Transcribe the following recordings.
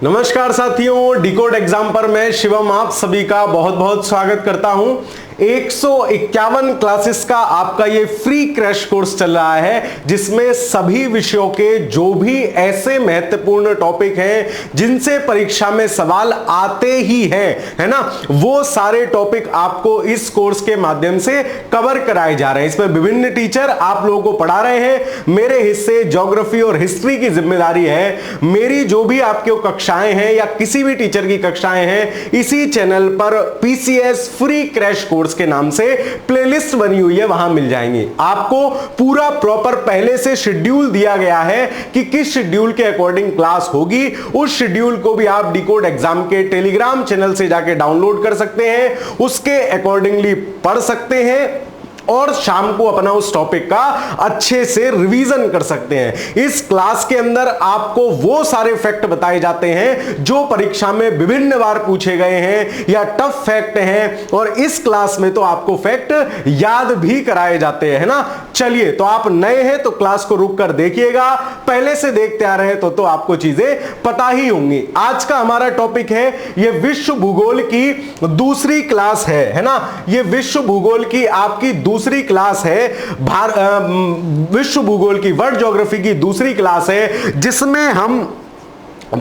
नमस्कार साथियों, decode exam पर मैं शिवम आप सभी का बहुत बहुत स्वागत करता हूं। 151 क्लासेस का आपका ये फ्री क्रैश कोर्स चल रहा है, जिसमें सभी विषयों के जो भी ऐसे महत्वपूर्ण टॉपिक हैं जिनसे परीक्षा में सवाल आते ही हैं, है ना, वो सारे टॉपिक आपको इस कोर्स के माध्यम से कवर कराए जा रहे हैं। इसमें विभिन्न टीचर आप लोगों को पढ़ा रहे हैं। मेरे हिस्से ज्योग्राफी और हिस्ट्री की जिम्मेदारी है। मेरी जो भी आपके कक्षाएं हैं या किसी भी टीचर की कक्षाएं हैं, इसी चैनल पर पीसीएस फ्री क्रैश कोर्स के नाम से प्लेलिस्ट बनी हुई है, वहां मिल जाएंगे। आपको पूरा प्रॉपर पहले से शेड्यूल दिया गया है कि किस शेड्यूल के अकॉर्डिंग क्लास होगी। उस शेड्यूल को भी आप डिकोड एग्जाम के टेलीग्राम चैनल से जाके डाउनलोड कर सकते हैं, उसके अकॉर्डिंगली पढ़ सकते हैं और शाम को अपना उस टॉपिक का अच्छे से रिवीजन कर सकते हैं। इस क्लास के अंदर आपको वो सारे फैक्ट बताए जाते हैं जो परीक्षा में विभिन्न बार पूछे गए हैं या टफ फैक्ट हैं, और इस क्लास में तो आपको फैक्ट याद भी कराए जाते हैं, है ना। चलिए, तो आप नए हैं तो क्लास को रुक कर देखिएगा, पहले से देखते आ रहे हैं तो आपको चीजें पता ही होंगी। आज का हमारा टॉपिक है, ये विश्व भूगोल की दूसरी क्लास है ना। ये विश्व भूगोल की आपकी दूसरी क्लास है, विश्व भूगोल की वर्ल्ड ज्योग्राफी की दूसरी क्लास है, जिसमें हम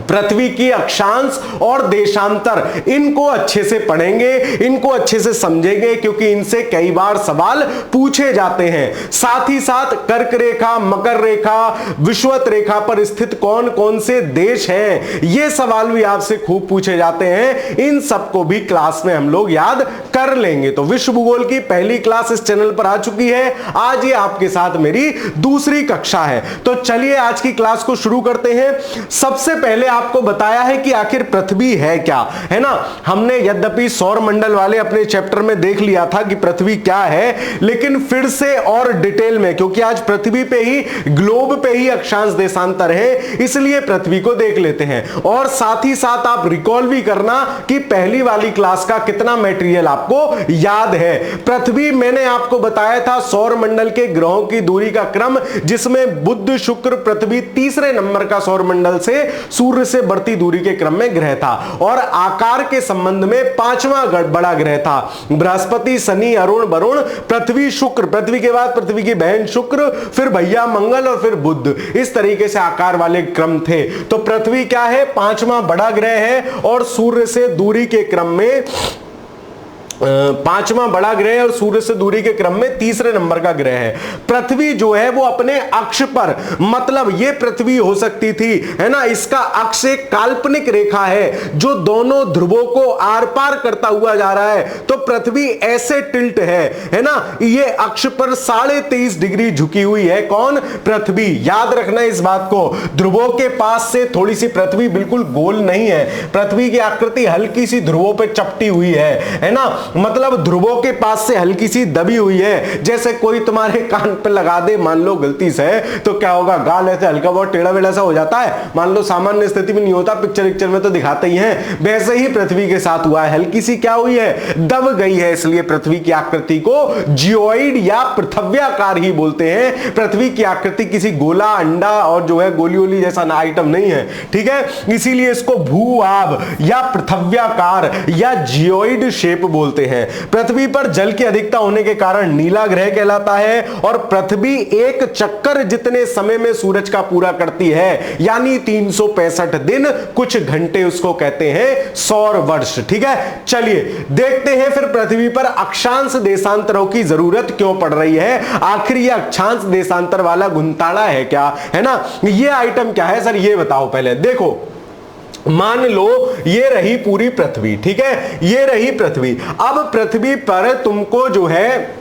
पृथ्वी की अक्षांश और देशांतर इनको अच्छे से पढ़ेंगे, इनको अच्छे से समझेंगे, क्योंकि इनसे कई बार सवाल पूछे जाते हैं। साथ ही साथ कर्क रेखा, मकर रेखा, विषुवत रेखा पर स्थित कौन कौन से देश हैं, ये सवाल भी आपसे खूब पूछे जाते हैं। इन सबको भी क्लास में हम लोग याद कर लेंगे। तो विश्व भूगोल की पहली क्लास इस चैनल पर आ चुकी है। आज ये आपके साथ मेरी दूसरी कक्षा है। तो चलिए आज की क्लास को शुरू करते हैं। सबसे पहले आपको बताया है कि आखिर पृथ्वी है क्या, है ना। हमने यद्यपि सौर मंडल वाले अपने चैप्टर में देख लिया था कि पृथ्वी क्या है, लेकिन फिर से और डिटेल में, क्योंकि आज पृथ्वी पे ही, ग्लोब पे ही अक्षांश देशांतर है, इसलिए पृथ्वी को देख लेते हैं। और साथ ही साथ आप रिकॉल भी करना कि पहली वाली क्लास का कितना मटेरियल आपको याद है। पृथ्वी मैंने आपको बताया था सौर मंडल के ग्रहों की दूरी का क्रम, जिसमें बुध, शुक्र, पृथ्वी तीसरे नंबर का सौर मंडल से सूर्य से बढ़ती दूरी के क्रम में ग्रह था, और आकार के संबंध में पांचवा बड़ा ग्रह था। बृहस्पति, शनि, अरुण, वरुण, पृथ्वी, शुक्र, पृथ्वी के बाद पृथ्वी की बहन शुक्र, फिर भैया मंगल और फिर बुध, इस तरीके से आकार वाले क्रम थे। तो पृथ्वी क्या है, पांचवा बड़ा ग्रह है, और सूर्य से दूरी के क्रम में पांचवा बड़ा ग्रह और सूर्य से दूरी के क्रम में तीसरे नंबर का ग्रह है। पृथ्वी जो है वो अपने अक्ष पर, मतलब ये पृथ्वी हो सकती थी, है ना, इसका अक्ष एक काल्पनिक रेखा है जो दोनों ध्रुवों को आर पार करता हुआ जा रहा है। तो पृथ्वी ऐसे टिल्ट है ना, ये अक्ष पर 23.5 डिग्री झुकी हुई है। कौन? पृथ्वी। याद रखना इस बात को, ध्रुवों के पास से थोड़ी सी पृथ्वी बिल्कुल गोल नहीं है। पृथ्वी की आकृति हल्की सी ध्रुवों पे चपटी हुई है ना, मतलब ध्रुवों के पास से हल्की सी दबी हुई है। जैसे कोई तुम्हारे कान पे लगा दे मान लो गलती से, तो क्या होगा, गाल ऐसे हल्का बहुत टेढ़ा वेढ़ा सा हो जाता है। मान लो सामान्य स्थिति में नहीं होता, पिक्चर में तो दिखाते ही हैं। वैसे ही पृथ्वी के साथ हुआ है, हल्की सी क्या हुई है, दब गई है। इसलिए पृथ्वी की आकृति को जियोइड या पृथ्व्याकार ही बोलते हैं। पृथ्वी की आकृति किसी गोला, अंडा और जो है गोली वोली जैसा ना आइटम नहीं है, ठीक है। इसीलिए इसको भू-आभ या पृथ्व्याकार या जियोइड शेप बोलते हैं। पृथ्वी पर जल की अधिकता होने के कारण नीला ग्रह कहलाता है, और पृथ्वी एक चक्कर जितने समय में सूरज का पूरा करती है, यानी 365 दिन कुछ घंटे, उसको कहते हैं सौर वर्ष, ठीक है। चलिए देखते हैं फिर पृथ्वी पर अक्षांश देशांतरों की जरूरत क्यों पड़ रही है। आखिर ये अक्षांश देशांतर वाला गुंताड़ा है क्या, है ना, ये आइटम क्या है सर, ये बताओ। पहले देखो, मान लो ये रही पूरी पृथ्वी, ठीक है, ये रही पृथ्वी। अब पृथ्वी पर तुमको जो है,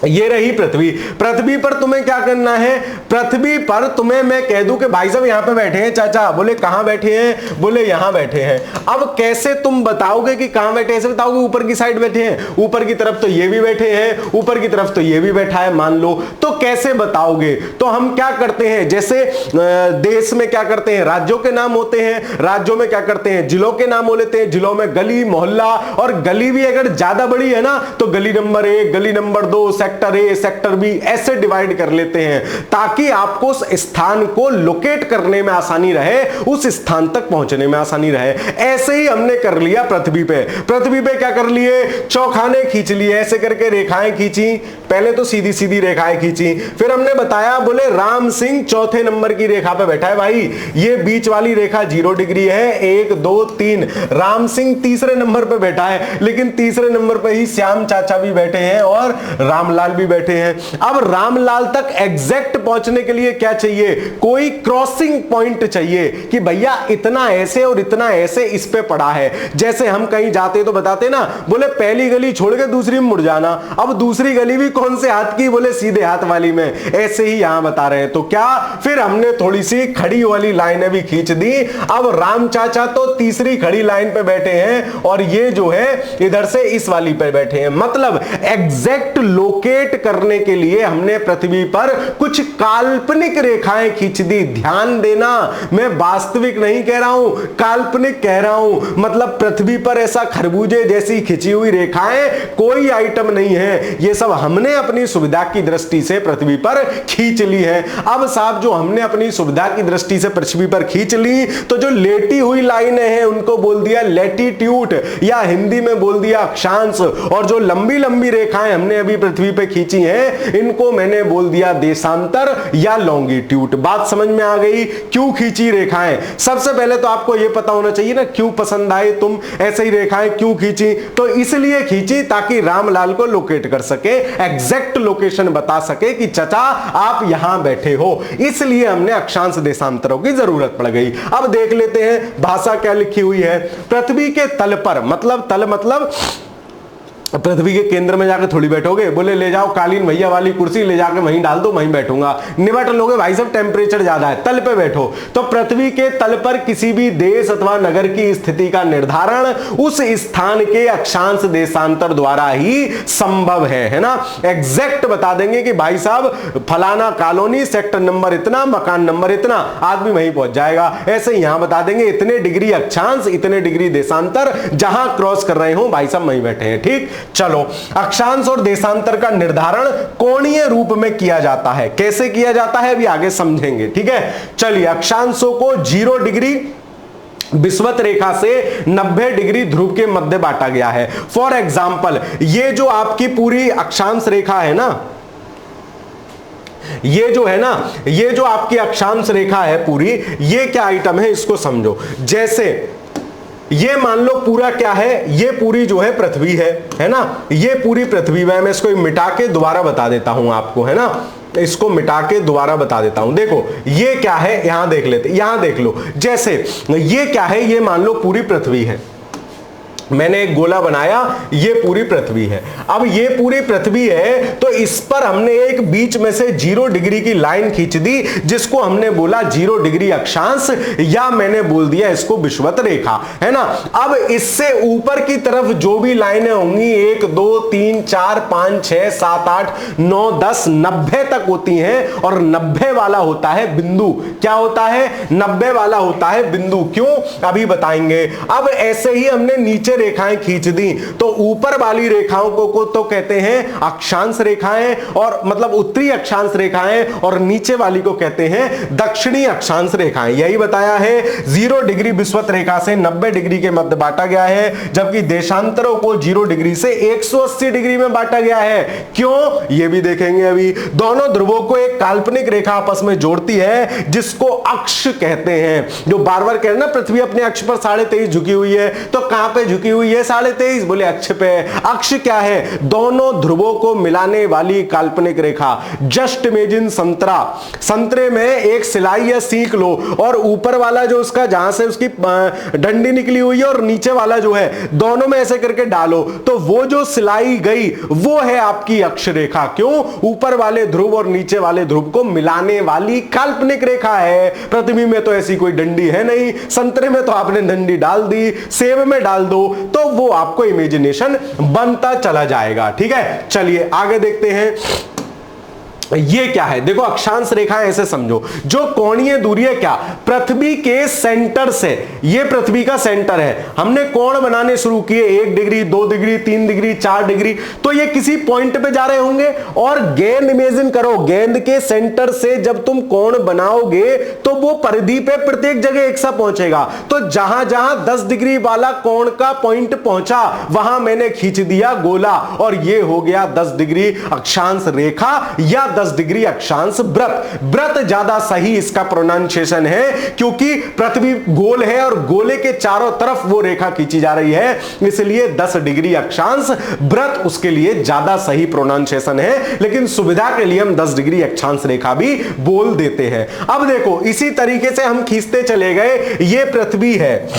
ये रही पृथ्वी। पृथ्वी पर तुम्हें क्या करना है, पृथ्वी पर तुम्हें मैं कह दूं कि भाई साहब यहां पे बैठे हैं चाचा, बोले कहां बैठे हैं, बोले यहां बैठे हैं। अब कैसे तुम बताओगे कि कहां बैठे हैं, ऐसे बताओगे ऊपर की साइड बैठे हैं, ऊपर की तरफ तो ये भी बैठे हैं, ऊपर की तरफ तो ये भी बैठा है, मान लो, तो कैसे बताओगे। तो हम क्या करते हैं, जैसे देश में क्या करते हैं, राज्यों के नाम होते हैं, राज्यों में क्या करते हैं, जिलों के नाम हो लेते हैं, जिलों में गली, मोहल्ला, और गली भी अगर ज्यादा बड़ी है ना तो गली नंबर 1, गली number 2, sector A, sector B ऐसे डिवाइड कर लेते हैं ताकि आपको उस स्थान को लोकेट करने में आसानी रहे, उस स्थान तक पहुंचने में आसानी रहे। ऐसे ही हमने कर लिया पृथ्वी पे। पृथ्वी पे क्या कर लिए, चौखाने खींच लिए, ऐसे करके रेखाएं खींची, पहले तो सीधी सीधी रेखाएं खींची, फिर हमने बताया बोले राम सिंह चौथे नंबर की रेखा पे बैठा है भाई, ये बीच वाली रेखा 0 डिग्री है, 1 2 3। राम सिंह तीसरे नंबर पे बैठा है, लेकिन तीसरे नंबर पे ही श्याम चाचा भी बैठे हैं और रामलाल भी बैठे हैं। अब रामलाल तक एग्जैक्ट पहुंचने के लिए क्या चाहिए, कोई क्रॉसिंग पॉइंट चाहिए कि भैया इतना ऐसे और इतना ऐसे इस पे पड़ा है। जैसे हम कहीं जाते तो बताते ना, बोले पहली गली छोड़ के दूसरी में मुड़ जाना। अब दूसरी गली भी कौन से हाथ की, बोले सीधे हाथ वाली में। ऐसे ही यहां बता रहे हैं। तो क्या, फिर हमने थोड़ी सी खड़ी वाली लाइनें भी खींच दी। अब राम चाचा तो तीसरी खड़ी लाइन पे बैठे हैं और ये जो है इधर से इस वाली पे बैठे हैं। मतलब एग्जैक्ट लोकेट करने के लिए हमने पृथ्वी पर कुछ काल्पनिक रेखाएं खींच दी। ध्यान देना, मैं वास्तविक नहीं कह रहा हूं, काल्पनिक कह रहा हूं। मतलब पृथ्वी पर ऐसा खरबूजे जैसी खिंची हुई रेखाएं कोई आइटम नहीं है, ये सब हमने अपनी सुविधा की दृष्टि से पृथ्वी पर खींच ली है। अब साहब जो हमने अपनी सुविधा की दृष्टि से पृथ्वी पर खींच ली, तो जो लेटी हुई लाइनें हैं उनको बोल दिया लैटिट्यूड, या हिंदी में बोल दिया अक्षांश, और जो लंबी लंबी रेखाएं हमने अभी पृथ्वी पे खींची हैं इनको मैंने बोल दिया देशांतर या लॉन्गिट्यूड। बात समझ में आ गई, क्यों खींची रेखाएं? सबसे पहले तो आपको यह पता होना चाहिए ना, क्यों पसंद आए तुम ऐसे ही रेखाएं क्यों खींची? तो इसलिए खींची ताकि रामलाल को लोकेट कर सके, एग्जैक्ट लोकेशन बता सके कि चचा आप यहां बैठे हो, इसलिए हमने अक्षांश देशांतरों की जरूरत पड़ गई। अब देख लेते हैं भाषा क्या लिखी हुई है। पृथ्वी के तल पर, मतलब तल मतलब पृथ्वी के केंद्र में जाकर थोड़ी बैठोगे, बोले ले जाओ कालीन भैया वाली कुर्सी ले जाकर वहीं डाल दो, वहीं बैठूंगा, निबट लोगे भाई साहब, टेम्परेचर ज्यादा है, तल पे बैठो। तो पृथ्वी के तल पर किसी भी देश अथवा नगर की स्थिति का निर्धारण उस स्थान के अक्षांश देशांतर द्वारा ही संभव है ना। एग्जैक्ट बता देंगे कि भाई साहब फलाना कॉलोनी सेक्टर नंबर इतना, मकान नंबर इतना, आदमी वहीं पहुंच जाएगा। ऐसे यहां बता देंगे इतने डिग्री अक्षांश, इतने डिग्री देशांतर, जहां क्रॉस कर रहे हो भाई साहब वहीं बैठे हैं। ठीक, चलो अक्षांश और देशांतर का निर्धारण कोणीय रूप में किया जाता है। कैसे किया जाता है अभी आगे समझेंगे, ठीक है। चलिए, अक्षांशों को 0 डिग्री विषुवत रेखा से 90 डिग्री ध्रुव के मध्य बांटा गया है। फॉर एग्जाम्पल, ये जो आपकी पूरी अक्षांश रेखा है ना, ये जो है ना, ये जो आपकी अक्षांश रेखा है पूरी, ये क्या आइटम है इसको समझो। जैसे ये मान लो पूरा क्या है, ये पूरी जो है पृथ्वी है ना, ये पूरी पृथ्वी है। मैं इसको मिटा के दोबारा बता देता हूं आपको, है ना, इसको मिटा के दोबारा बता देता हूं। देखो ये क्या है, यहां देख लेते, यहां देख लो। जैसे ये क्या है, ये मान लो पूरी पृथ्वी है, मैंने एक गोला बनाया, ये पूरी पृथ्वी है। अब ये पूरी पृथ्वी है तो इस पर हमने एक बीच में से 0 डिग्री की लाइन खींच दी, जिसको हमने बोला 0 डिग्री अक्षांश, या मैंने बोल दिया इसको विषुवत रेखा, है ना। अब इससे ऊपर की तरफ जो भी लाइनें होंगी 1 2 3 4 5 6 7 8 9 10 90 तक होती हैं, और 90 वाला होता है बिंदु। क्या होता है? 90 वाला होता है बिंदु। क्यों, अभी बताएंगे। अब ऐसे ही हमने नीचे रेखाएं खींच दी, तो ऊपर वाली रेखाओं को तो कहते हैं अक्षांश रेखाएं, और मतलब उत्तरी अक्षांश रेखाएं, और नीचे वाली को कहते हैं दक्षिणी अक्षांश रेखाएं। यही बताया है, 0 डिग्री विषुवत रेखा से 90 डिग्री के मध्य बांटा गया है, जबकि देशांतरों को 0 डिग्री से 180 डिग्री में बांटा गया है। क्यों, ये भी देखेंगे अभी। दोनों ध्रुवों को एक काल्पनिक रेखा आपस में जोड़ती है, जिसको अक्ष कहते हैं। जो बार बार कह रहे हैं ना, पृथ्वी अपने अक्ष पर 23.5 झुकी हुई है, तो कहां पे झुकी हुई है 23.5? बोले अक्ष पे। अक्ष क्या है? दोनों ध्रुवों को मिलाने वाली काल्पनिक रेखा। जस्ट इमेजिन संतरा, संतरे में एक सिलाई या सीख लो, और ऊपर वाला जो उसका जहां से उसकी डंडी निकली हुई है और नीचे वाला जो है, दोनों में ऐसे करके डालो, तो वो जो सिलाई गई वो है आपकी अक्ष रेखा। क्यों? ऊपर वाले ध्रुव और नीचे वाले ध्रुव को मिलाने वाली काल्पनिक रेखा है। पृथ्वी में तो ऐसी कोई डंडी है नहीं, संतरे में तो आपने डंडी डाल दी, सेब में डाल दो, तो वो आपको इमेजिनेशन बनता चला जाएगा। ठीक है, चलिए आगे देखते हैं। ये क्या है, देखो अक्षांश रेखाएं ऐसे समझो, जो कोणीय दूरी है क्या, पृथ्वी के सेंटर से, ये पृथ्वी का सेंटर है, हमने कोण बनाने शुरू किए 1 डिग्री 2 डिग्री 3 डिग्री 4 डिग्री, तो ये किसी पॉइंट पे जा रहे होंगे। और गेंद इमेजिन करो, गेंद के सेंटर से जब तुम कोण बनाओगे तो वो परिधि पे प्रत्येक जगह एक सा पहुंचेगा। तो जहां जहां 10 डिग्री वाला कोण का पॉइंट पहुंचा वहां मैंने खींच दिया गोला, और ये हो गया 10 डिग्री अक्षांश रेखा या 10 डिग्री अक्षांश व्रत। व्रत ज्यादा सही इसका प्रोनाउंसिएशन है, क्योंकि पृथ्वी गोल है और गोले के चारों तरफ वो रेखा खींची जा रही है, इसलिए 10 डिग्री अक्षांश व्रत उसके लिए ज्यादा सही प्रोनाउंसिएशन है। लेकिन सुविधा के लिए हम 10 डिग्री अक्षांश रेखा भी बोल देते हैं। अब देखो इसी तरीके से हम खींचते चले गए, ये पृथ्वी है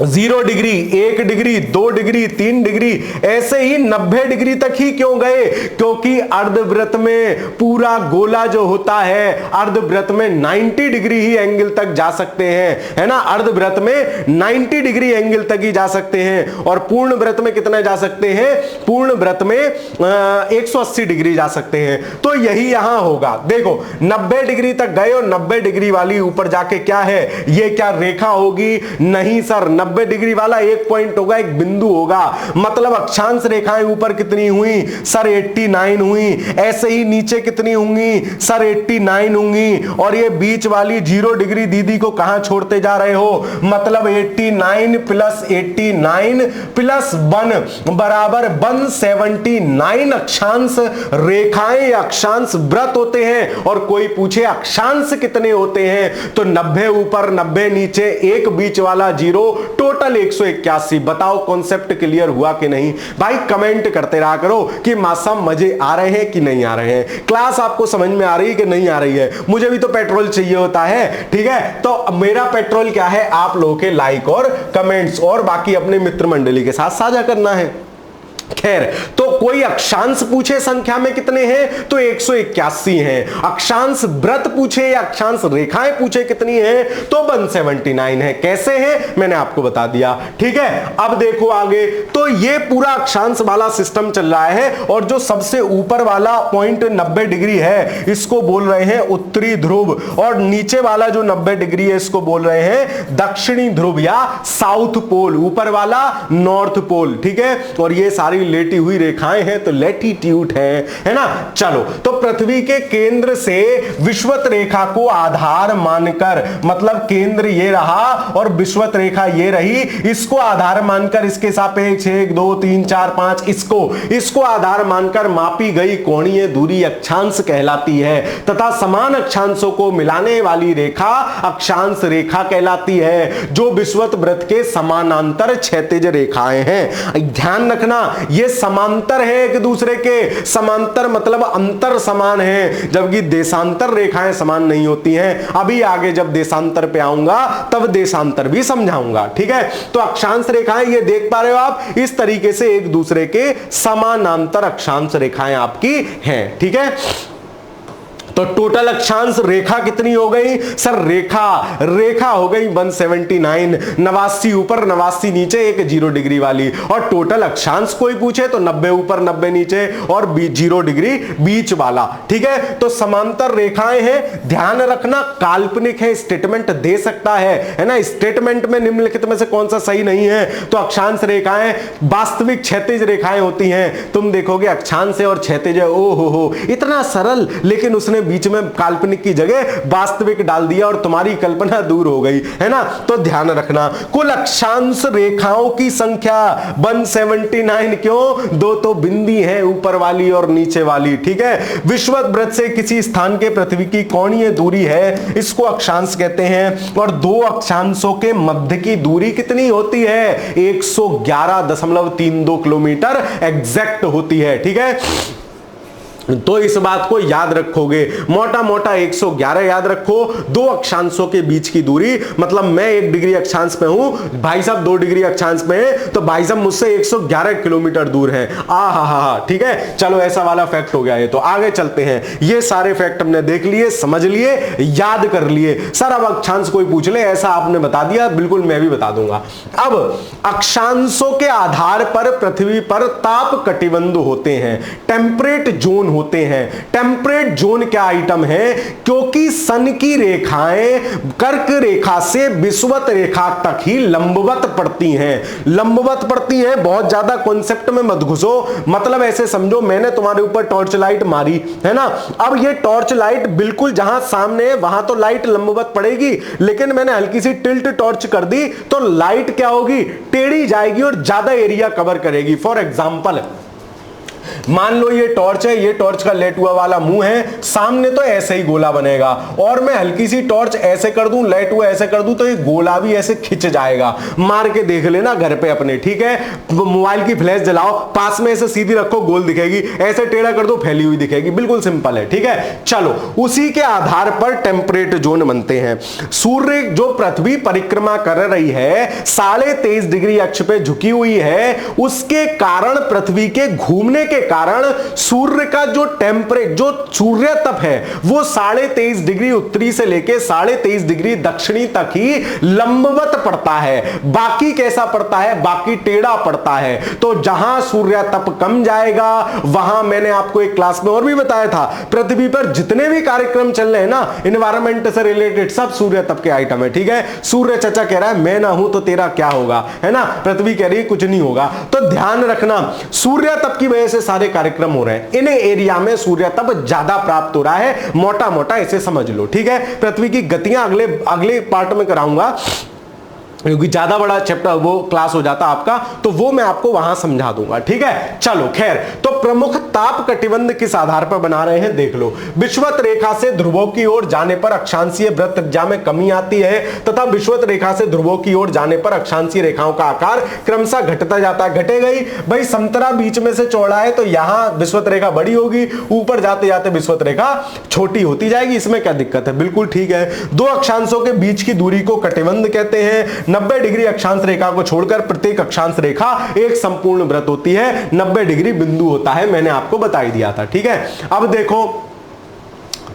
0 डिग्री 1 डिग्री 2 डिग्री 3 डिग्री, ऐसे ही 90 डिग्री तक ही क्यों गए, क्योंकि अर्धवृत्त में पूरा गोला जो होता है अर्धवृत्त में 90 डिग्री ही एंगल तक जा सकते हैं, है ना। अर्धवृत्त में 90 डिग्री एंगल तक ही जा सकते हैं, और पूर्ण वृत्त में कितना जा सकते हैं, पूर्ण वृत्त में 180 डिग्री जा सकते हैं। तो यही यहां होगा, देखो 90 डिग्री तक गए और 90 डिग्री वाली ऊपर जाके क्या है, ये क्या रेखा होगी, नहीं सर, 90 डिग्री वाला एक पॉइंट होगा, एक बिंदु होगा। मतलब अक्षांश रेखाएं ऊपर कितनी हुई सर, 89 हुई। ऐसे ही नीचे कितनी होंगी सर, 89 होंगी। और ये बीच वाली 0 डिग्री दीदी को कहां छोड़ते जा रहे हो, मतलब 89 प्लस 89 प्लस 1 बराबर 179 अक्षांश रेखाएं या अक्षांश व्रत होते हैं। और कोई पूछे अक्षांश कितने होते हैं, तो 90 ऊपर 90 नीचे, एक बीच वाला 0, टोटल 181। बताओ कॉन्सेप्ट क्लियर हुआ कि नहीं भाई, कमेंट करते रहा करो कि मासा मजे आ रहे हैं कि नहीं आ रहे हैं, क्लास आपको समझ में आ रही है कि नहीं आ रही है। मुझे भी तो पेट्रोल चाहिए होता है, ठीक है। तो मेरा पेट्रोल क्या है, आप लोगों के लाइक और कमेंट्स, और बाकी अपने मित्र मंडली के साथ साझा करना है। खैर, तो कोई अक्षांश पूछे संख्या में कितने हैं, तो 181 हैं। अक्षांश व्रत पूछे या अक्षांश रेखाएं पूछे कितनी हैं, तो 179 है। कैसे हैं मैंने आपको बता दिया, ठीक है। अब देखो आगे, तो ये पूरा अक्षांश वाला सिस्टम चल रहा है, और जो सबसे ऊपर वाला पॉइंट 90 डिग्री है इसको बोल रहे हैं उत्तरी ध्रुव, और नीचे वाला जो 90 डिग्री है इसको बोल रहे हैं दक्षिणी ध्रुव या साउथ पोल, ऊपर वाला नॉर्थ पोल, ठीक है। और ये सारी लेटी हुई रेखाएं हैं तो लैटिट्यूड है ना। चलो, तो पृथ्वी के केंद्र से विषुवत रेखा को आधार मानकर, मतलब केंद्र ये रहा और विषुवत रेखा ये रही, इसको आधार मानकर इसके सापेक्ष 1 2 3 4 5 इसको आधार मानकर मापी गई कोणीय दूरी अक्षांश कहलाती है, तथा समान अक्षांशों को मिलाने वाली रेखा अक्षांश रेखा कहलाती है, जो विषुवत वृत्त के समानांतर क्षैतिज रेखाएं हैं। ध्यान रखना, ये समांतर है एक दूसरे के, समांतर मतलब अंतर समान है, जबकि देशांतर रेखाएं समान नहीं होती हैं। अभी आगे जब देशांतर पे आऊंगा तब देशांतर भी समझाऊंगा, ठीक है। तो अक्षांश रेखाएं ये देख पा रहे हो आप, इस तरीके से एक दूसरे के समानांतर अक्षांश रेखाएं आपकी हैं, ठीक है। तो टोटल अक्षांश रेखा कितनी हो गई सर, रेखा हो गई 179, 89 ऊपर 89 नीचे, एक 0 डिग्री वाली। और टोटल अक्षांश कोई पूछे तो 90 ऊपर 90 नीचे और 0 डिग्री बीच वाला, ठीक है। तो समांतर रेखाएं हैं, ध्यान रखना काल्पनिक है, स्टेटमेंट दे सकता है ना। स्टेटमेंट में निम्नलिखित में से कौन सा सही नहीं है, तो अक्षांश रेखाएं वास्तविक क्षैतिज रेखाएं होती हैं। तुम देखोगे अक्षांश है और क्षैतिज है, ओ हो इतना सरल, लेकिन उसने बीच में काल्पनिक की जगह वास्तविक डाल दिया और तुम्हारी कल्पना दूर हो गई, है ना। तो ध्यान रखना, कुल अक्षांश रेखाओं की संख्या 179, क्यों, 2 तो बिंदी है, ऊपर वाली और नीचे वाली, ठीक है। विषुवत वृत्त से किसी स्थान के पृथ्वी की कोणीय दूरी है, इसको अक्षांश कहते हैं। और 2 अक्षांशों के मध्य की दूरी कितनी होती है, 111.32 किलोमीटर एग्जैक्ट होती है, ठीक है। तो इस बात को याद रखोगे, मोटा मोटा 111 याद रखो। 2 अक्षांशों के बीच की दूरी, मतलब मैं 1 डिग्री अक्षांश पे हूं, भाई साहब 2 डिग्री अक्षांश पे हैं, तो भाई साहब मुझसे 111 किलोमीटर दूर है। ठीक है, चलो ऐसा वाला फैक्ट हो गया। ये तो आगे चलते हैं, ये सारे फैक्ट हमने देख लिए, समझ लिए, याद कर लिए। सर अब अक्षांश कोई पूछ ले, ऐसा आपने बता दिया, बिल्कुल मैं भी बता दूंगा। अब अक्षांशों के आधार पर पृथ्वी पर ताप कटिबंध होते हैं, टेम्परेट जोन होते हैं। टेम्परेट जोन क्या आइटम है? क्योंकि सन की रेखाएं कर्क रेखा से विषुवत रेखा तक ही लंबवत पड़ती हैं। लंबवत पड़ती हैं, बहुत ज्यादा कॉन्सेप्ट में मत घुसो, मतलब ऐसे समझो मैंने तुम्हारे ऊपर टॉर्च लाइट मारी है ना, अब ये टॉर्च लाइट बिल्कुल जहां सामने है वहां तो लाइट लंबवत पड़ेगी, लेकिन मैंने हल्की सी टिल्ट टॉर्च कर दी तो लाइट क्या होगी? टेढ़ी जाएगी और ज्यादा एरिया कवर करेगी। फॉर एग्जाम्पल मान लो ये टॉर्च है, ये टॉर्च का लेटुआ वाला मुंह है, सामने तो ऐसे ही गोला बनेगा, और मैं हल्की सी टॉर्च ऐसे कर दूं, लेटुआ ऐसे कर दूं, तो ये गोला भी ऐसे खिंच जाएगा। मार के देख लेना घर पे अपने, ठीक है? मोबाइल की फ्लैश जलाओ, पास में ऐसे सीधी रखो, गोल दिखेगी, ऐसे टेढ़ा कर दो, फैली हुई दिखेगी। बिल्कुल सिंपल है, ठीक है? चलो, उसी के आधार पर टेम्परेट जोन बनते हैं। सूर्य जो पृथ्वी परिक्रमा कर रही है 23.5 डिग्री अक्ष पे झुकी हुई है, उसके कारण पृथ्वी के घूमने के कारण सूर्य का जो टेम्परेचर, जो सूर्य तप है, वो 23.5 डिग्री उत्तरी से लेके 23.5 डिग्री दक्षिणी तक ही लंबवत पड़ता है। बाकी कैसा पड़ता है? बाकी टेढ़ा पड़ता है। तो जहां सूर्य तप कम जाएगा, वहां मैंने आपको एक क्लास में और भी बताया था, पृथ्वी पर जितने भी कार्यक्रम चल रहे हैं ना एनवायरमेंट से रिलेटेड, सब सूर्य तप के आइटम है, ठीक है? सूर्य चाचा कह रहा है मैं ना हूं तो तेरा क्या होगा, है ना? पृथ्वी कह रही है कुछ नहीं होगा। तो ध्यान रखना, सूर्य तप की वजह से सारे कार्यक्रम हो रहे हैं, इन एरिया में सूर्य तप ज्यादा प्राप्त हो रहा है, मोटा मोटा ऐसे समझ लो, ठीक है? पृथ्वी की गतियां अगले पार्ट में कराऊंगा, क्योंकि ज्यादा बड़ा चैप्टर वो क्लास हो जाता आपका, तो वो मैं आपको वहां समझा दूंगा, ठीक है? चलो खैर, तो प्रमुख ताप कटिबंध किस आधार पर बना रहे हैं देख लो। विषुवत रेखा से ध्रुवों की ओर जाने पर अक्षांशीय वृत्त त्रिज्या में कमी आती है, तथा विषुवत रेखा से ध्रुवों की ओर जाने पर अक्षांशीय रेखाओं का आकार क्रमशः घटता जाता है। घटेगा ही भाई, संतरा बीच में से चौड़ा है तो यहां विषुवत रेखा बड़ी होगी, ऊपर जाते जाते विषुवत रेखा छोटी होती जाएगी, इसमें क्या दिक्कत है? बिल्कुल ठीक है। दो अक्षांशों के बीच की दूरी को कटिबंध कहते हैं। 90 डिग्री अक्षांश रेखा को छोड़कर प्रत्येक अक्षांश रेखा एक संपूर्ण वृत्त होती है। 90 डिग्री बिंदु होता है, मैंने आपको बता ही दिया था, ठीक है? अब देखो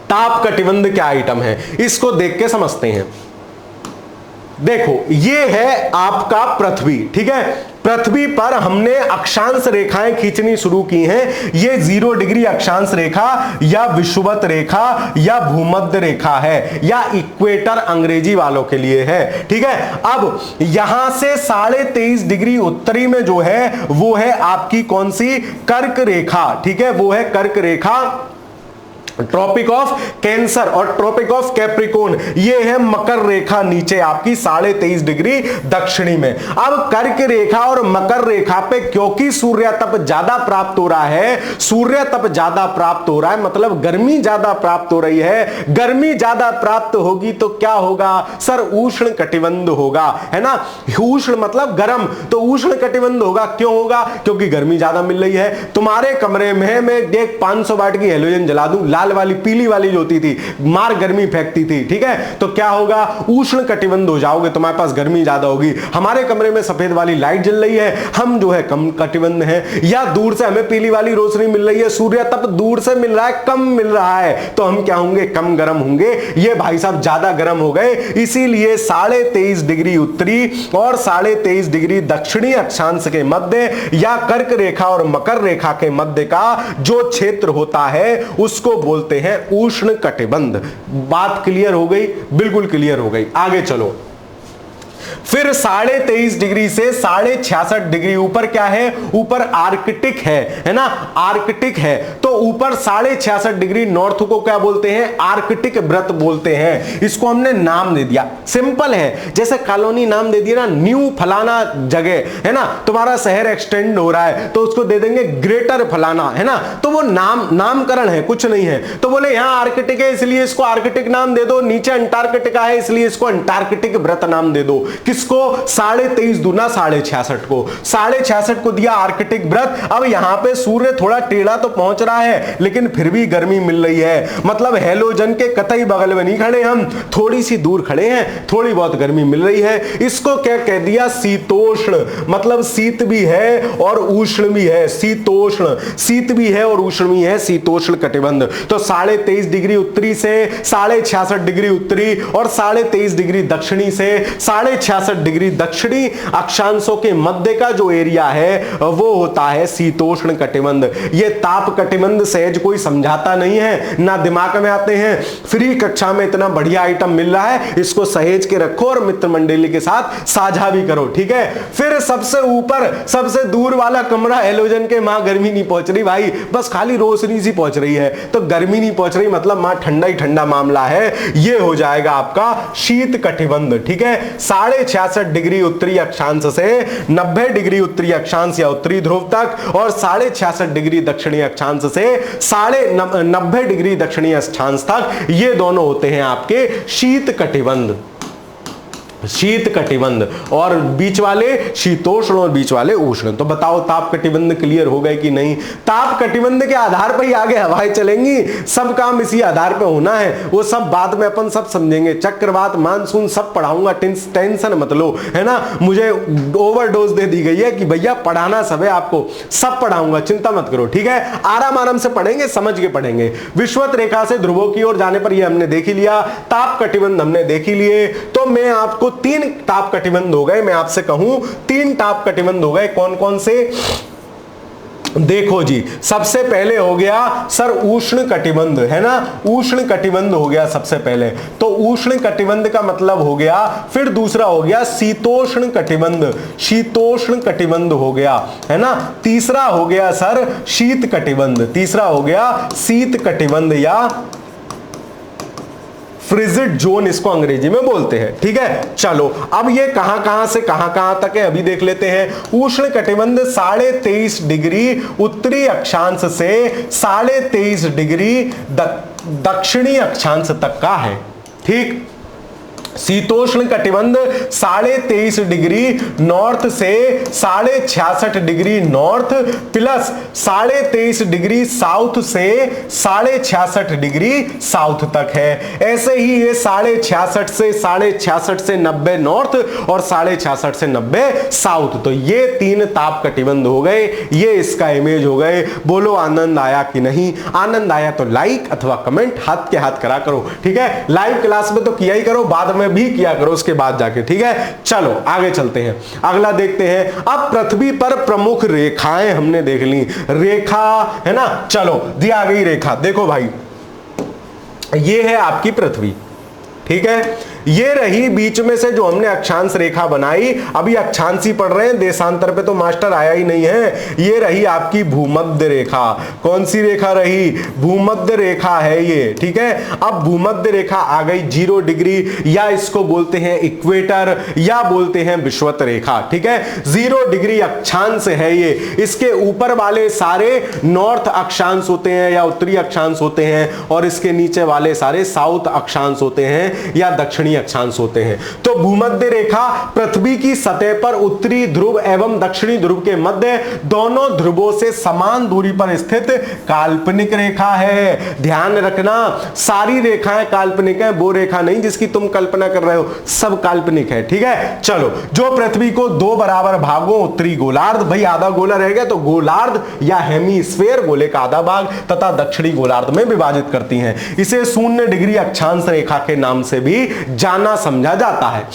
ताप कटिबंध क्या आइटम है, इसको देख के समझते हैं। देखो ये है आपका पृथ्वी, ठीक है? पृथ्वी पर हमने अक्षांश रेखाएं खींचनी शुरू की हैं। ये 0 डिग्री अक्षांश रेखा या विषुवत रेखा या भूमध्य रेखा है, या इक्वेटर अंग्रेजी वालों के लिए है, ठीक है? अब यहां से 23.5 डिग्री उत्तरी में जो है वो है आपकी कौन सी? कर्क रेखा, ठीक है? वो है कर्क रेखा, ट्रॉपिक ऑफ कैंसर और ट्रॉपिक ऑफ कैप्रिकॉर्न, ये है मकर रेखा नीचे आपकी 23.5 डिग्री दक्षिणी में। अब कर्क रेखा और मकर रेखा पे क्योंकि सूर्य तप ज्यादा प्राप्त हो रहा है, सूर्य तप ज्यादा प्राप्त हो रहा है मतलब गर्मी ज्यादा प्राप्त हो रही है। गर्मी ज्यादा प्राप्त होगी तो क्या होगा सर? उष्ण कटिबंध होगा, है ना? उष्ण मतलब गर्म, तो उष्ण कटिबंध होगा। क्यों होगा? क्योंकि गर्मी ज्यादा मिल रही है। तुम्हारे कमरे में मैं एक 500 वाट की हेलोजन जला दूं, लाल वाली पीली वाली जो होती थी, मार गर्मी फेंकती थी, ठीक है? तो क्या होगा? उष्ण कटिबंध हो जाओगे, तुम्हारे पास गर्मी ज्यादा होगी। हमारे कमरे में सफेद वाली लाइट जल रही है, हम जो है कम कटिबंध है, या दूर से हमें पीली वाली रोशनी मिल रही है, सूर्य तप दूर से मिल रहा है, कम मिल रहा है, तो हम क्या होंगे? कम गर्म होंगे। ये भाई साहब ज्यादा गर्म हो गए, इसीलिए 23.5 डिग्री उत्तरी और 23.5 डिग्री दक्षिणी अक्षांश के मध्य या कर्क रेखा और मकर रेखा के मध्य का जो क्षेत्र होता है उसको बोलते हैं उष्ण कटिबंध। बात क्लियर हो गई? बिल्कुल क्लियर हो गई। आगे चलो, फिर 23.5 डिग्री से 66.5 डिग्री ऊपर क्या है? ऊपर आर्कटिक है ना? आर्कटिक है, तो ऊपर 66.5 डिग्री नॉर्थ को क्या बोलते हैं? आर्कटिक व्रत बोलते हैं। इसको हमने नाम दे दिया, सिंपल है, जैसे कॉलोनी नाम दे दिया ना, न्यू फलाना जगह, है ना? तुम्हारा शहर एक्सटेंड हो रहा है तो उसको दे देंगे ग्रेटर फलाना, है ना? तो वो नामकरण है, कुछ नहीं है। तो बोले यहां आर्कटिक है इसलिए इसको आर्कटिक नाम दे दो, नीचे अंटार्कटिका है इसलिए इसको अंटार्कटिक व्रत नाम दे दो। किसको? 23.5 दूना 66.5 को, 66.5 को दिया आर्कटिक व्रत। अब यहां पे सूर्य थोड़ा टेढ़ा तो पहुंच रहा है लेकिन फिर भी गर्मी मिल रही है, मतलब हेलोजन के कतई बगल में नहीं खड़े हम, थोड़ी सी दूर खड़े हैं, थोड़ी बहुत गर्मी मिल रही है। इसको क्या कह दिया? शीतोष्ण, मतलब शीत भी है और उष्ण भी है। शीतोष्ण, शीत भी है और उष्ण भी है, शीतोष्ण कटिबंध। तो 23.5 डिग्री उत्तरी से 66.5 डिग्री उत्तरी और 23.5 डिग्री दक्षिणी से 66.5 डिग्री दक्षिणी अक्षांशों के मध्य का जो एरिया है वो होता है शीतोष्ण कटिबंध। ये ताप कटिबंध सहज कोई समझाता नहीं है, ना दिमाग में आते हैं। फ्री कक्षा में इतना बढ़िया आइटम मिल रहा है, इसको सहेज के रखो और मित्र मंडली के साथ साझा भी करो, ठीक है। फिर सबसे ऊपर सबसे दूर वाला कमरा हेलोजन के, मां गर्मी नहीं पहुंच रही भाई, बस खाली रोशनी सी पहुंच रही है, तो गर्मी नहीं पहुंच रही मतलब मां ठंडा ही ठंडा मामला है। ये हो जाएगा आपका शीत कटिबंध, ठीक है। 66.5 डिग्री उत्तरी अक्षांश से 90 डिग्री उत्तरी अक्षांश या उत्तरी ध्रुव तक, और 66.5 डिग्री दक्षिणी अक्षांश से 90 डिग्री दक्षिणी अक्षांश तक, ये दोनों होते हैं आपके शीत कटिबंध। शीत कटिबंध और बीच वाले शीतोष्ण और बीच वाले उष्ण। तो बताओ ताप कटिबंध क्लियर हो गए कि नहीं? ताप कटिबंध के आधार पर ही आगे हवाएं चलेंगी, सब काम इसी आधार पर होना है, वो सब बाद में अपन सब समझेंगे। चक्रवात मानसून सब पढ़ाऊंगा, टेंशन मत लो, है ना। मुझे ओवरडोज दे दी गई है कि भैया पढ़ाना सब है आपको, सब पढ़ाऊंगा, चिंता मत करो, ठीक है। आराम आराम से पढ़ेंगे, समझ के पढ़ेंगे। विषुवत रेखा से ध्रुवों की ओर जाने पर ये हमने देख ही लिया, ताप कटिबंध हमने देख ही लिए। तो मैं आपको 3 ताप कटिबंध हो गए, मैं आपसे कहूं 3 ताप कटिबंध हो गए। कौन कौन से? देखो जी, सबसे पहले हो गया सर उष्ण कटिबंध, है ना, उष्ण कटिबंध हो गया सबसे पहले। तो उष्ण कटिबंध का मतलब हो गया, फिर दूसरा हो गया शीतोष्ण कटिबंध, शीतोष्ण कटिबंध हो गया, है ना। तीसरा हो गया सर शीत कटिबंध, तीसरा हो गया शीत कटिबंध या फ्रिजिड जोन इसको अंग्रेजी में बोलते हैं, ठीक है। चलो अब ये कहां से कहां तक है अभी देख लेते हैं। उष्ण कटिबंध 23.5 डिग्री उत्तरी अक्षांश से 23.5 डिग्री दक्षिणी अक्षांश तक का है, ठीक। शीतोष्ण कटिबंध 23.5 डिग्री नॉर्थ से 66.5 degree north plus 23.5 degree south से 66.5 डिग्री साउथ तक है। ऐसे ही ये 66.5 से 90 नॉर्थ और 66.5 से 90 साउथ। तो ये 3 ताप कटिबंध हो गए, ये इसका इमेज हो गए। बोलो आनंद आया कि नहीं? आनंद आया तो लाइक अथवा कमेंट हाथ के हाथ करा करो, ठीक है। लाइव क्लास में तो किया ही करो, बाद में भी किया करो उसके बाद जाके, ठीक है। चलो आगे चलते हैं, अगला देखते हैं। अब पृथ्वी पर प्रमुख रेखाएं हमने देख ली, रेखा है ना। चलो दी आ गई रेखा, देखो भाई ये है आपकी पृथ्वी, ठीक है। ये रही बीच में से जो हमने अक्षांश रेखा बनाई, अभी अक्षांश ही पढ़ रहे हैं, देशांतर पे तो मास्टर आया ही नहीं है। ये रही आपकी भूमध्य रेखा। कौन सी रेखा रही? भूमध्य रेखा है ये, ठीक है। अब भूमध्य रेखा आ गई 0 डिग्री, या इसको बोलते हैं इक्वेटर, या बोलते हैं विषुवत रेखा, ठीक है। 0 डिग्री अक्षांश है ये। इसके ऊपर वाले सारे नॉर्थ अक्षांश होते हैं या उत्तरी अक्षांश होते हैं, और इसके नीचे वाले सारे साउथ अक्षांश होते हैं या दक्षिणी अक्षांश होते हैं। तो भूमध्य रेखा पृथ्वी की सतह पर उत्तरी ध्रुव एवं दक्षिणी ध्रुव के मध्य दोनों ध्रुवों से समान दूरी पर स्थित काल्पनिक रेखा है। ध्यान रखना, सारी रेखाएं काल्पनिक हैं, वो रेखा नहीं जिसकी तुम कल्पना कर रहे हो, सब काल्पनिक है, ठीक है। चलो, जो पृथ्वी को 2 बराबर भागों, उत्तरी गोलार्ध, भाई आधा गोला रह गया तो गोलार्ध या हेमीस्फेयर, गोले का आधा भाग, तथा दक्षिणी गोलार्ध में विभाजित करती हैं। इसे 0 डिग्री अक्षांश रेखा के नाम से भी जाना समझा जाता है।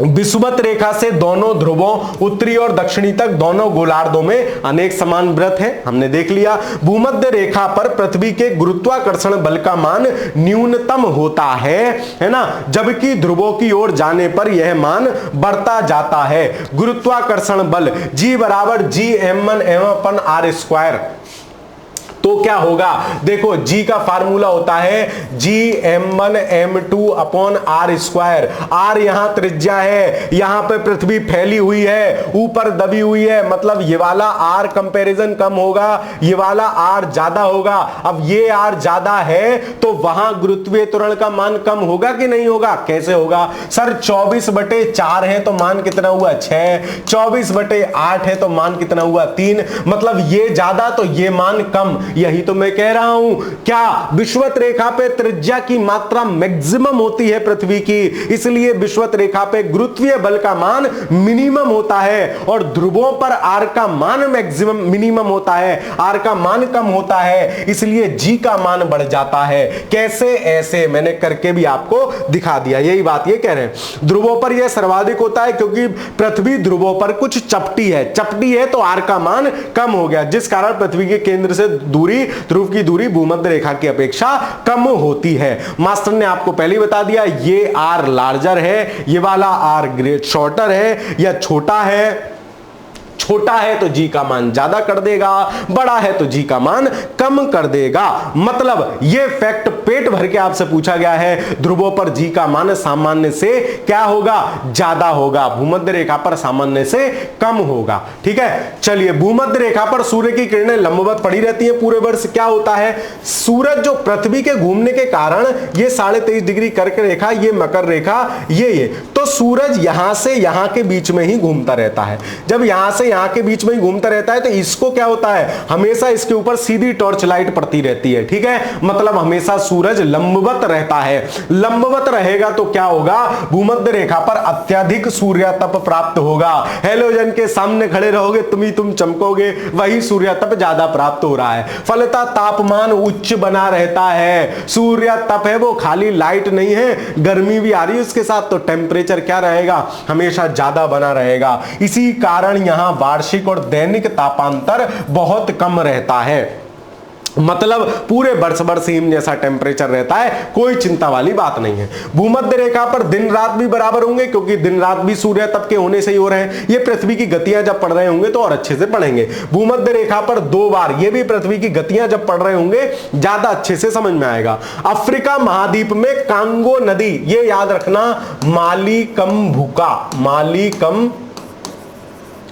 विषुवत रेखा से दोनों ध्रुवों उत्तरी और दक्षिणी तक दोनों गोलार्धों में अनेक समान व्रत है, हमने देख लिया। भूमध्य रेखा पर पृथ्वी के गुरुत्वाकर्षण बल का मान न्यूनतम होता है ना, जबकि ध्रुवों की ओर जाने पर यह मान बढ़ता जाता है। गुरुत्वाकर्षण बल G बराबर Gm1m/r²। तो क्या होगा? देखो G का फार्मूला होता है Gm1m2/r²। R यहां त्रिज्या है, यहां पे पृथ्वी फैली हुई है, ऊपर दबी हुई है, मतलब ये वाला R कंपैरिजन कम होगा, ये वाला R ज्यादा होगा। अब ये R ज्यादा है तो वहां गुरुत्वीय त्वरण का मान कम होगा कि नहीं होगा? कैसे होगा सर? 24/4 है तो मान कितना हुआ? 6। 24/8 है तो मान कितना हुआ? 3। मतलब ये ज्यादा तो ये मान कम, यही तो मैं कह रहा हूं। क्या विषुवत रेखा पे त्रिज्या की मात्रा मैक्सिमम होती है पृथ्वी की, इसलिए विषुवत रेखा पे गुरुत्वीय बल का मान मिनिमम होता है, और ध्रुवों पर आर का मान मैक्सिमम मिनिमम होता है, आर का मान कम होता है, इसलिए जी का मान बढ़ जाता है। कैसे? ऐसे मैंने करके भी आपको दिखा दिया। यही बात ये कह रहे हैं, ध्रुवों पर यह सर्वाधिक होता है क्योंकि पृथ्वी ध्रुवों पर कुछ चपटी है तो आर का मान कम हो गया, जिस कारण पृथ्वी के केंद्र से दूरी, ध्रुव की दूरी भूमध्य रेखा की अपेक्षा कम होती है। मास्टर ने आपको पहले ही बता दिया, ये आर लार्जर है, ये वाला आर ग्रेट शॉर्टर है, या छोटा है तो जी का मान ज्यादा कर देगा, बड़ा है तो जी का मान कम कर देगा। मतलब ये फैक्ट पेट भर के आपसे पूछा गया है, ध्रुवों पर जी का मान सामान्य से क्या होगा? ज्यादा होगा, भूमध्य रेखा पर सामान्य से कम होगा। ठीक है, चलिए, भूमध्य रेखा पर सूर्य की किरणें लंबवत पड़ी रहती है पूरे वर्ष। क्या होता है, सूरज जो पृथ्वी के घूमने के कारण ये 23.5 डिग्री कर्क रेखा, ये मकर रेखा, ये तो सूरज यहां से यहां के बीच में ही घूमता रहता है। जब यहां से यहां के बीच में ही घूमता रहता है तो इसको क्या होता है, हमेशा इसके ऊपर सीधी टॉर्च लाइट पड़ती रहती है। ठीक है, मतलब हमेशा सूरज लंबवत रहता है। लंबवत रहेगा तो क्या होगा, भूमध्य रेखा पर अत्यधिक सूर्य तप प्राप्त होगा। हेलोजन के सामने खड़े रहोगे तुम चमकोगे, वही सूर्य तप ज्यादा प्राप्त हो रहा है। फलतः तापमान उच्च बना रहता है। सूर्य तप है वो खाली लाइट नहीं है, गर्मी भी आ रही है उसके साथ, तो टेम्परेचर क्या रहेगा, हमेशा ज्यादा बना रहेगा। इसी कारण यहां वार्षिक और दैनिक तापांतर बहुत कम रहता है। मतलब पूरे वर्ष भर सेम जैसा टेम्परेचर रहता है, कोई चिंता वाली बात नहीं है। भूमध्य रेखा पर दिन रात भी बराबर होंगे क्योंकि दिन रात भी सूर्य तप के होने से ही हो रहे हैं। ये पृथ्वी की गतियां जब पढ़ रहे होंगे तो और अच्छे से पढ़ेंगे। भूमध्य रेखा पर 2 बार, ये भी पृथ्वी की गतियां जब पढ़ रहे होंगे ज्यादा अच्छे से समझ में आएगा। अफ्रीका महाद्वीप में कांगो नदी, ये याद रखना, मालीकम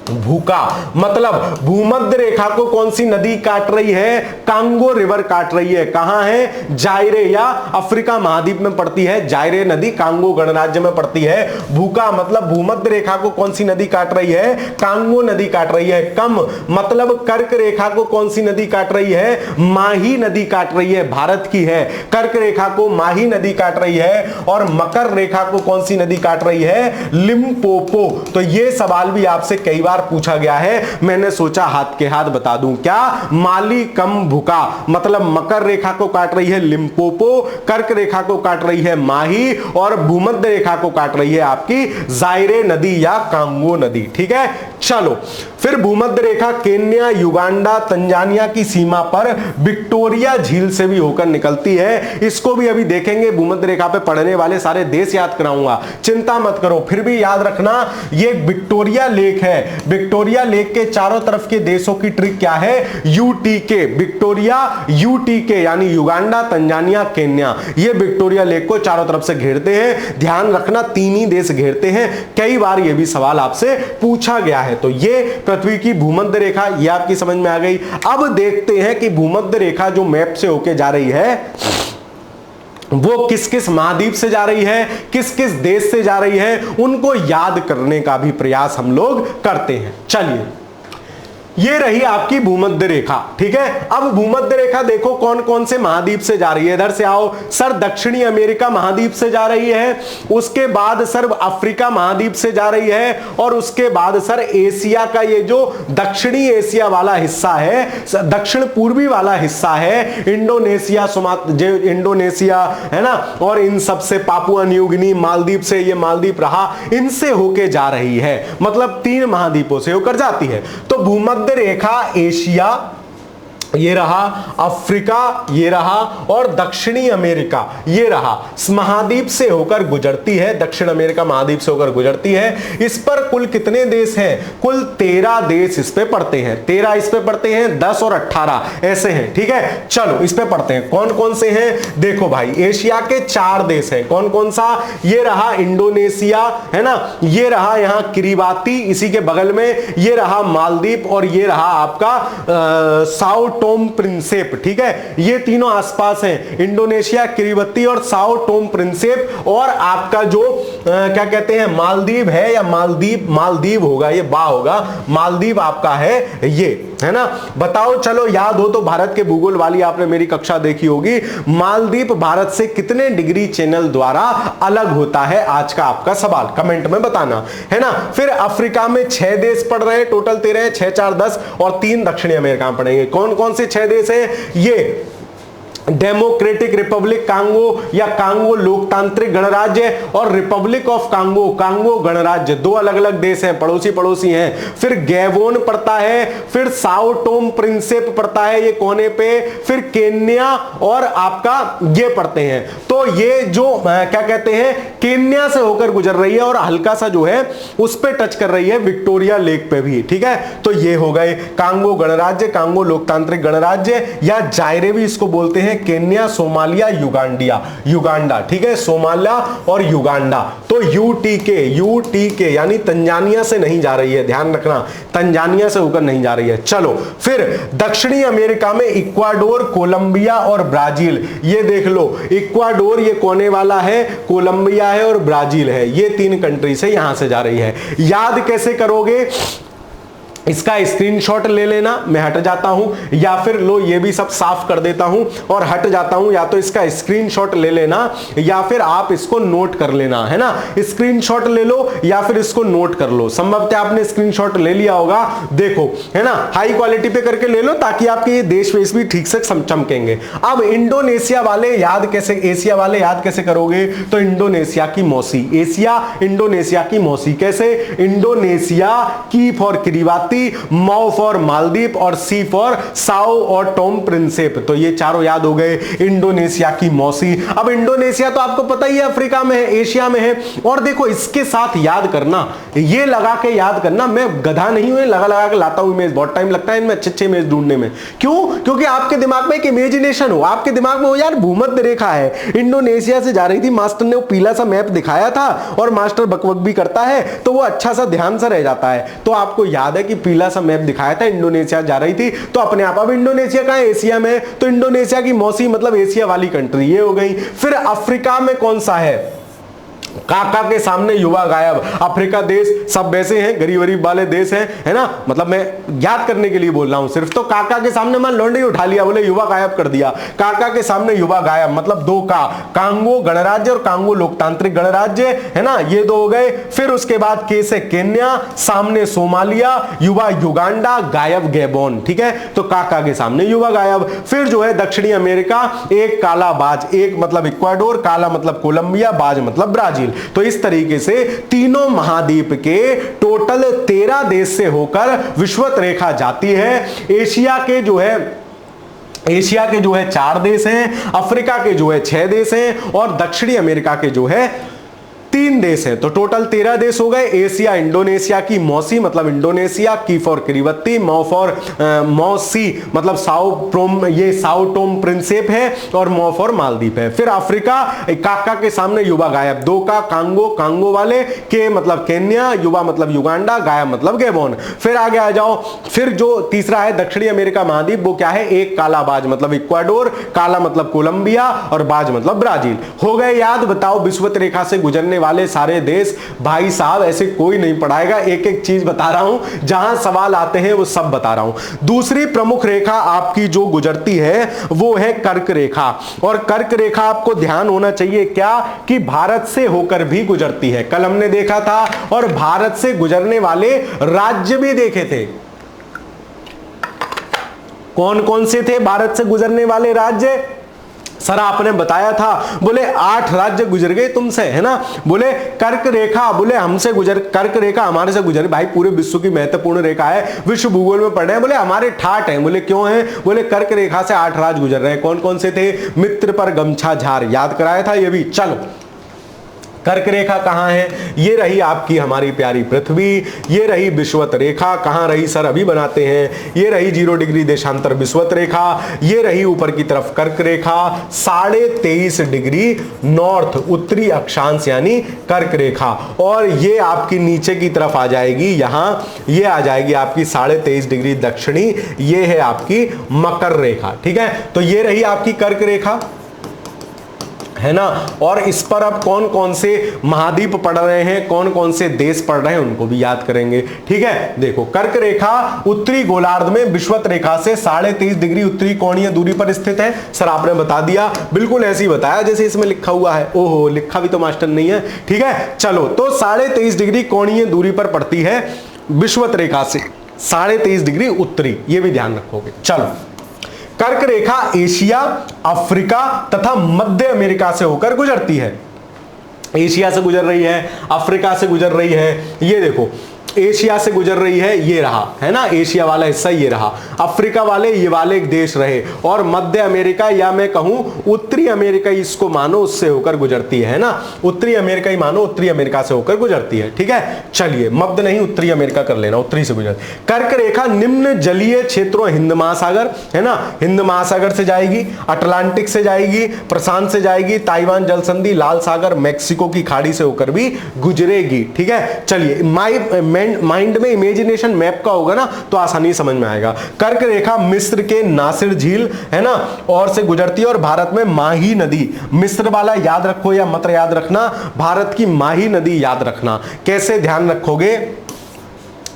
भूका, मतलब भूमध्य रेखा को कौन सी नदी काट रही है, कांगो रिवर काट रही है। कहां है, जायरे या अफ्रीका महाद्वीप में पड़ती है, जायरे नदी कांगो गणराज्य में पड़ती है। भूका मतलब भूमध्य रेखा को कौन सी नदी काट रही है, कांगो नदी काट रही है। कम मतलब कर्क रेखा को कौन सी नदी काट रही है, माही नदी काट रही है, भारत की है। कर्क रेखा को माही नदी काट रही है, और मकर रेखा को कौन सी नदी काट रही है, लिम्पोपो। तो ये सवाल भी आपसे कई बार पूछा गया है, मैंने सोचा हाथ के हाथ बता दूं। क्या, मालीकम भूका मतलब मकर रेखा को काट रही है लिम्पोपो, कर्क रेखा को काट रही है माही, और भूमध्य रेखा को काट रही है आपकी जायरे नदी या कांगो नदी। ठीक है, चलो फिर भूमध्य रेखा केन्या, युगांडा, तंजानिया की सीमा पर विक्टोरिया झील से भी होकर निकलती है। इसको भी अभी देखेंगे, भूमध्य रेखा पे पढ़ने वाले सारे देश याद कराऊंगा, चिंता मत करो। फिर भी याद रखना, ये विक्टोरिया लेक है। विक्टोरिया लेक के चारों तरफ के देशों की ट्रिक क्या है, यूटीके, विक्टोरिया यूटीके यानी युगांडा, तंजानिया, केन्या, ये विक्टोरिया लेक को चारों तरफ से घेरते हैं। ध्यान रखना 3 ही देश घेरते हैं, कई बार ये भी सवाल आपसे पूछा गया है। तो ये पृथ्वी की भूमध्य रेखा, ये आपकी समझ में आ गई। अब देखते हैं कि भूमध्य रेखा जो मैप से होके जा रही है वो किस किस महाद्वीप से जा रही है, किस किस देश से जा रही है, उनको याद करने का भी प्रयास हम लोग करते हैं। चलिए, ये रही आपकी भूमध्य रेखा। ठीक है, अब भूमध्य रेखा देखो कौन कौन से महाद्वीप से जा रही है। इधर से आओ सर, दक्षिणी अमेरिका महाद्वीप से जा रही है, उसके बाद सर अफ्रीका महाद्वीप से जा रही है, और उसके बाद सर एशिया का ये जो दक्षिणी एशिया वाला हिस्सा है, दक्षिण पूर्वी वाला हिस्सा है, इंडोनेशिया, इंडोनेशिया है ना, और इन सब से पापुआ न्यू गिनी, मालदीव से ये मालदीव रहा, इनसे होके जा रही है। मतलब 3 महाद्वीपों से होकर जाती है। तो भूमध्य रेखा एशिया, ये रहा अफ्रीका, ये रहा, और दक्षिणी अमेरिका ये रहा, महाद्वीप से होकर गुजरती है, दक्षिण अमेरिका महाद्वीप से होकर गुजरती है। इस पर कुल कितने देश हैं, कुल 13 देश इस पे पड़ते हैं। 13 इस पे पड़ते हैं, 10 और 18 ऐसे हैं। ठीक है, चलो इस पे पढ़ते हैं कौन कौन से हैं। देखो भाई, एशिया के 4 देश हैं। कौन कौन सा, ये रहा इंडोनेशिया है ना, ये रहा यहां किरिबाती, इसी के बगल में ये रहा मालदीव, और ये रहा आपका साउथ टोम प्रिंसेप। ठीक है, ये तीनों आसपास हैं, इंडोनेशिया, किरिबती और साओ टोम प्रिंसेप। और आपका जो क्या कहते हैं मालदीव है या मालदीव होगा, ये बा होगा, मालदीव आपका है ये, है ना। बताओ, चलो याद हो तो भारत के भूगोल वाली आपने मेरी कक्षा देखी होगी। मालदीव भारत से कितने डिग्री चैनल द्वारा अलग होता है, आज का आपका सवाल कमेंट में बताना, है ना। फिर अफ्रीका में 6 देश पढ़ रहे हैं, टोटल 13 है, 6 4 10 और 3 दक्षिणी अमेरिका में पढ़ेंगे। कौन कौन से 6 देश है ये? डेमोक्रेटिक रिपब्लिक कांगो या कांगो लोकतांत्रिक गणराज्य और रिपब्लिक ऑफ कांगो, कांगो गणराज्य, 2 अलग अलग देश हैं, पड़ोसी हैं। फिर गैबोन पड़ता है, फिर साओ टोम प्रिंसेप पड़ता है ये कोने पे, फिर केन्या और आपका ये पड़ते हैं। तो ये जो क्या कहते हैं केन्या से होकर गुजर रही है और हल्का सा जो है उस पे टच कर रही है विक्टोरिया लेक पे भी, ठीक है। तो ये हो गए कांगो गणराज्य, कांगो लोकतांत्रिक गणराज्य या जायरे भी इसको बोलते हैं, केन्या, सोमालिया, युगांडा, ठीक है, सोमालिया और युगांडा। तो यूटीके यानी तंजानिया से नहीं जा रही है, ध्यान रखना, तंजानिया से होकर नहीं जा रही है। चलो फिर दक्षिणी अमेरिका में इक्वाडोर, कोलंबिया और ब्राजील, ये देख लो, इक्वाडोर ये कोने वाला है, कोलंबिया है और ब्राजील है, ये 3 कंट्री से यहां से जा रही है। याद कैसे करोगे? इसका स्क्रीनशॉट ले लेना, मैं हट जाता हूं, या फिर लो ये भी सब साफ कर देता हूं और हट जाता हूं, या तो इसका स्क्रीनशॉट ले लेना या फिर आप इसको नोट कर लेना, है ना। स्क्रीनशॉट ले लो या फिर इसको नोट कर लो, संभवतः आपने स्क्रीनशॉट ले लिया होगा, देखो, है ना, हाई क्वालिटी पे करके ले लो ताकि आपके ये देश वेश भी ठीक से चमकेंगे। अब इंडोनेशिया वाले याद कैसे, एशिया वाले याद कैसे करोगे? तो इंडोनेशिया की मौसी, एशिया इंडोनेशिया की मौसी, कैसे? इंडोनेशिया, की फॉर किरीबाती, मौ फॉर मालदीव और सी फॉर साओ और टोम प्रिंसेप। तो ये चारों याद हो गए, इंडोनेशिया की मौसी। अब इंडोनेशिया तो आपको पता ही है अफ्रीका में है, एशिया में है। और देखो इसके साथ याद करना, ये लगा के याद करना, मैं गधा नहीं हूं, लगा के लाता हूं इमेज, बहुत टाइम लगता है इनमें अच्छे इमेज ढूंढने में। क्यों? क्योंकि आपके दिमाग में एक इमेजिनेशन हो, आपके दिमाग में हो यार भूमध्य रेखा है, इंडोनेशिया से जा रही थी, मास्टर ने वो पीला सा मैप दिखाया था और मास्टर बकबक भी करता है तो वो अच्छा सा ध्यान सा रह जाता है। तो आपको याद है कि पीला सा मैप दिखाया था, इंडोनेशिया जा रही थी, तो अपने आप। अब इंडोनेशिया कहां है? एशिया में, तो इंडोनेशिया की मौसी मतलब एशिया वाली कंट्री, ये हो गई। फिर अफ्रीका में कौन सा है? काका के सामने युवा गायब। अफ्रीका देश सब वैसे हैं, गरीब गरीब वाले देश हैं, है ना, मतलब मैं याद करने के लिए बोल रहा हूं सिर्फ। तो काका के सामने मैं लौंडे उठा लिया, बोले युवा गायब कर दिया, काका के सामने युवा गायब मतलब 2 का, कांगो गणराज्य और कांगो लोकतांत्रिक गणराज्य, है ना, ये 2 हो गए। फिर उसके बाद के से केन्या, सामने सोमालिया, युवा युगांडा, गायब गैबोन, ठीक है। तो काका के सामने युवा गायब। फिर जो है दक्षिणी अमेरिका, एक काला बाज, एक मतलब इक्वाडोर, काला मतलब कोलंबिया, बाज मतलब ब्राजील। तो इस तरीके से तीनों महाद्वीप के टोटल 13 देश से होकर विषुवत रेखा जाती है। एशिया के जो है 4 देश हैं, अफ्रीका के जो है 6 देश हैं और दक्षिणी अमेरिका के जो है 3 देश हैं। तो टोटल 13 देश हो गए। एशिया इंडोनेशिया की मौसी मतलब इंडोनेशिया, की फॉर किरीबत्ती, मौ फॉर मौसी मतलब साओ टोम प्रिंसेप है और मौ फॉर मालदीव है। फिर अफ्रीका, काका के सामने युवा गायब, 2 का कांगो वाले, के मतलब केन्या, युवा मतलब युगांडा, गायब मतलब गैबोन। फिर आगे आ जाओ, फिर जो तीसरा है दक्षिणी अमेरिका महाद्वीप, वो क्या है? एक काला बाज मतलब इक्वाडोर, काला मतलब कोलंबिया और बाज मतलब ब्राजील। हो गए याद? बताओ विषुवत रेखा से गुजरने वाले सारे देश। भाई साहब ऐसे कोई नहीं पढ़ाएगा, एक एक चीज बता रहा हूं, जहां सवाल आते हैं वो सब बता रहा हूं। दूसरी प्रमुख रेखा आपकी जो गुजरती है वो है कर्क रेखा। और कर्क रेखा आपको ध्यान होना चाहिए क्या, कि भारत से होकर भी गुजरती है। कल हमने देखा था और भारत से गुजरने वाले राज्य भी देखे थे। कौन कौन से थे भारत से गुजरने वाले राज्य? सर आपने बताया था, बोले 8 राज्य गुजर गए तुमसे, है ना। बोले कर्क रेखा, बोले हमसे गुजर, कर्क रेखा हमारे से गुजर, भाई पूरे विश्व की महत्वपूर्ण रेखा है, विश्व भूगोल में पढ़ रहे हैं। बोले हमारे ठाठ हैं। बोले क्यों हैं? बोले कर्क रेखा से 8 राज्य गुजर रहे हैं। कौन कौन से थे? मित्र पर गमछा झार, याद कराया था ये भी। चलो कर्क रेखा कहां है? ये रही आपकी हमारी प्यारी पृथ्वी, ये रही विषुवत रेखा। कहां रही सर? अभी बनाते हैं। ये रही 0 डिग्री देशांतर विषुवत रेखा, ये रही ऊपर की तरफ कर्क रेखा, 23.5 डिग्री नॉर्थ उत्तरी अक्षांश यानी कर्क रेखा। और ये आपकी नीचे की तरफ आ जाएगी, यहां ये आ जाएगी आपकी 23.5 डिग्री दक्षिणी, ये है आपकी मकर रेखा, ठीक है। तो ये रही आपकी कर्क रेखा। है ना। और इस पर अब कौन कौन से महाद्वीप पड़ रहे हैं, कौन कौन से देश पड़ रहे हैं, उनको भी याद करेंगे। ठीक है, देखो कर्क रेखा उत्तरी गोलार्ध में विषुवत रेखा से 23.5 डिग्री उत्तरी कोणीय दूरी पर स्थित है। सर आपने बता दिया, बिल्कुल ऐसे ही बताया जैसे इसमें लिखा हुआ है। ओहो, लिखा भी तो मास्टर नहीं है। ठीक है, चलो तो 23.5 डिग्री कोणीय दूरी पर पड़ती है विषुवत रेखा से, 23.5 डिग्री उत्तरी, ये भी ध्यान रखोगे। चलो, कर्क रेखा एशिया, अफ्रीका तथा मध्य अमेरिका से होकर गुजरती है। एशिया से गुजर रही है, अफ्रीका से गुजर रही है, ये देखो एशिया से गुजर रही है, ये रहा, है ना, एशिया वाला हिस्सा ये रहा, अफ्रीका वाले ये वाले एक देश रहे, और मध्य अमेरिका या मैं कहूं उत्तरी अमेरिका इसको मानो उससे होकर गुजरती है ना, उत्तरी अमेरिका ही मानो उत्तरी अमेरिका से होकर गुजरती है। ठीक है, चलिए मध्य नहीं उत्तरी अमेरिका कर लेना, उत्तरी से गुजर। कर्क रेखा निम्न जलीय क्षेत्रों, हिंद महासागर, है ना, हिंद महासागर से जाएगी, अटलांटिक से जाएगी, प्रशांत से जाएगी, ताइवान जल संधि, लाल सागर, मैक्सिको की खाड़ी से होकर भी गुजरेगी। ठीक है, चलिए माइंड में इमेजिनेशन मैप का होगा ना तो आसानी समझ में आएगा। कर्क रेखा मिस्र के नासिर झील, है ना, और से गुजरती है, और भारत में माही नदी, मिस्र वाला याद रखो या मत याद रखना, भारत की माही नदी याद रखना। कैसे ध्यान रखोगे,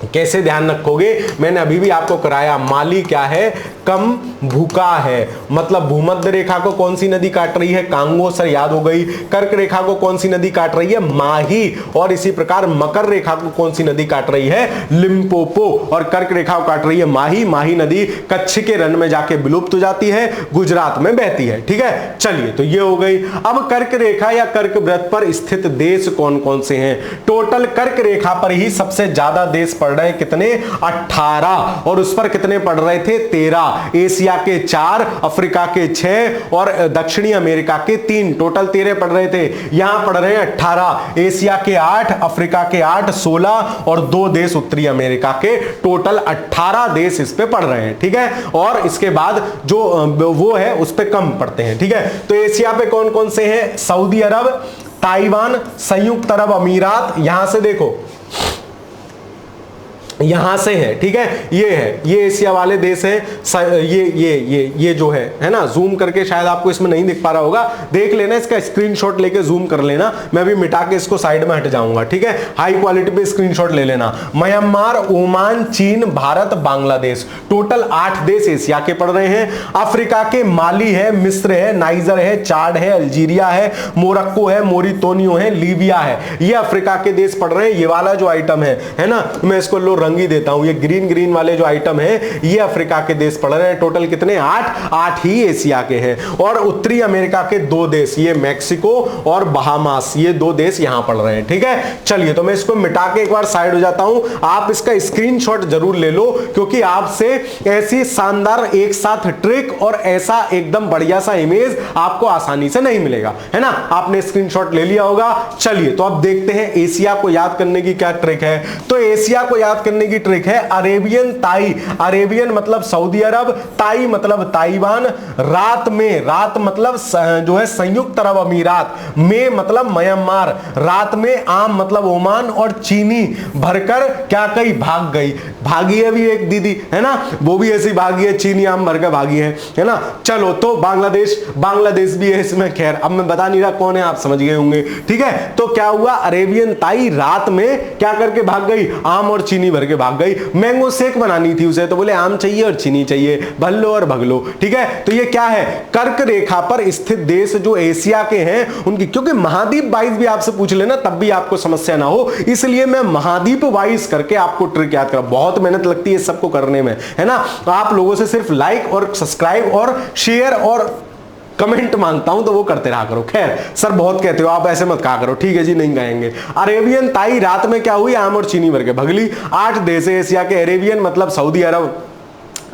कैसे ध्यान रखोगे, मैंने अभी भी आपको कराया, माली क्या है, कम भूखा है, मतलब भूमध्य रेखा को कौन सी नदी काट रही है, कांगो, सर याद हो गई। कर्क रेखा को कौन सी नदी काट रही है, माही, और इसी प्रकार मकर रेखा को कौन सी नदी काट रही है, लिम्पोपो, और कर्क रेखा को काट रही है माही, माही नदी कच्छ के रण में जाके विलुप्त हो जाती है, गुजरात में बहती है। ठीक है, चलिए तो ये हो गई। अब कर्क रेखा या कर्क वृत्त पर स्थित देश कौन कौन से हैं, टोटल कर्क रेखा पर ही सबसे ज्यादा देश पड़ रहे, कितने, 18, और उस पर कितने पड़ रहे थे, 13, एशिया के 4, अफ्रीका के 6 और दक्षिणी अमेरिका के 3, टोटल 13 पड़ रहे थे, यहां पड़ रहे हैं 18, एशिया के 8, अफ्रीका के 8, 16 और 2 देश उत्तरी अमेरिका के, टोटल 18 देश इस पे पड़ रहे हैं। ठीक है, और इसके बाद जो वो है उस पे कम पड़ते हैं। ठीक है, तो एशिया पे कौन कौन से हैं, सऊदी अरब, ताइवान, संयुक्त अरब अमीरात, यहां से देखो यहां से है। ठीक है, ये है, ये एशिया वाले देश हैं, ये जो है ना, जूम करके शायद आपको इसमें नहीं दिख पा रहा होगा, देख लेना, इसका स्क्रीनशॉट लेके जूम कर लेना, मैं भी मिटा के इसको साइड में हट जाऊंगा। ठीक है, हाई क्वालिटी पे स्क्रीनशॉट ले लेना। म्यांमार, ओमान, चीन, भारत, बांग्लादेश, टोटल 8 देश एशिया के पड़ रहे हैं। अफ्रीका के माली है, मिस्र है, नाइजर है, चाड है, अल्जीरिया है, मोरक्को है, मोरितोनियो है, लीबिया है, ये अफ्रीका के देश पड़ रहे हैं। ये वाला जो आइटम है ना, मैं इसको लो रंगी देता हूं, ये ग्रीन ग्रीन वाले जो आइटम है ये अफ्रीका के देश पड़ रहे हैं। टोटल कितने, 8 ही एशिया के हैं। और उत्तरी अमेरिका के 2 देश, ये मैक्सिको और बहामास, ये 2 देश यहां पड़ रहे हैं। ठीक है, चलिए तो मैं इसको मिटा के एक बार साइड हो जाता हूं, आप इसका स्क्रीनशॉट जरूर ले लो, क्योंकि आपसे ऐसी शानदार एक साथ ट्रिक और ऐसा एकदम बढ़िया सा इमेज आपको आसानी से नहीं मिलेगा, है ना। आपने स्क्रीनशॉट ले लिया होगा। चलिए तो अब देखते हैं एशिया को याद करने की क्या ट्रिक है। तो एशिया को याद करने की ट्रिक है अरेबियन ताई, अरेबियन मतलब सऊदी अरब, ताई मतलब ताइवान, रात में, रात मतलब जो है संयुक्त अरब अमीरात, में मतलब म्यांमार, रात में, आम मतलब ओमान, और चीनी भरकर क्या कही, भाग गई, भागी है भी एक दीदी, है ना, वो भी ऐसी भागी है, चीनी आम भरकर भागी है ना। चलो तो बांग्लादेश भी है इसमें, खैर अब मैं बता नहीं रहा कौन है, आप समझ गए होंगे। ठीक है, तो क्या हुआ, अरेबियन ताई रात में क्या करके भाग गई, आम और चीनी भर के भाग गई। मैंगो शेक बनानी थी उसे, तो बोले आम चाहिए और चीनी चाहिए, भल्लो और भगलो। ठीक है, तो ये क्या है, कर्क रेखा पर स्थित देश जो एशिया के हैं उनकी, क्योंकि महाद्वीप वाइज भी आपसे पूछ लेना तब भी आपको समस्या ना हो, इसलिए मैं महाद्वीप वाइज करके आपको ट्रिक याद करा। बहुत मेहनत लगती है सबको करने में, है ना। तो आप लोगों से सिर्फ लाइक और सब्सक्राइब और शेयर और कमेंट मांगता हूं, तो वो करते रहा करो। खैर सर बहुत कहते हो आप, ऐसे मत कहा करो, ठीक है जी, नहीं कहेंगे। अरेबियन ताई रात में क्या हुई, आम और चीनी भर के भगली। 8 देश एशिया के, अरेबियन मतलब सऊदी अरब,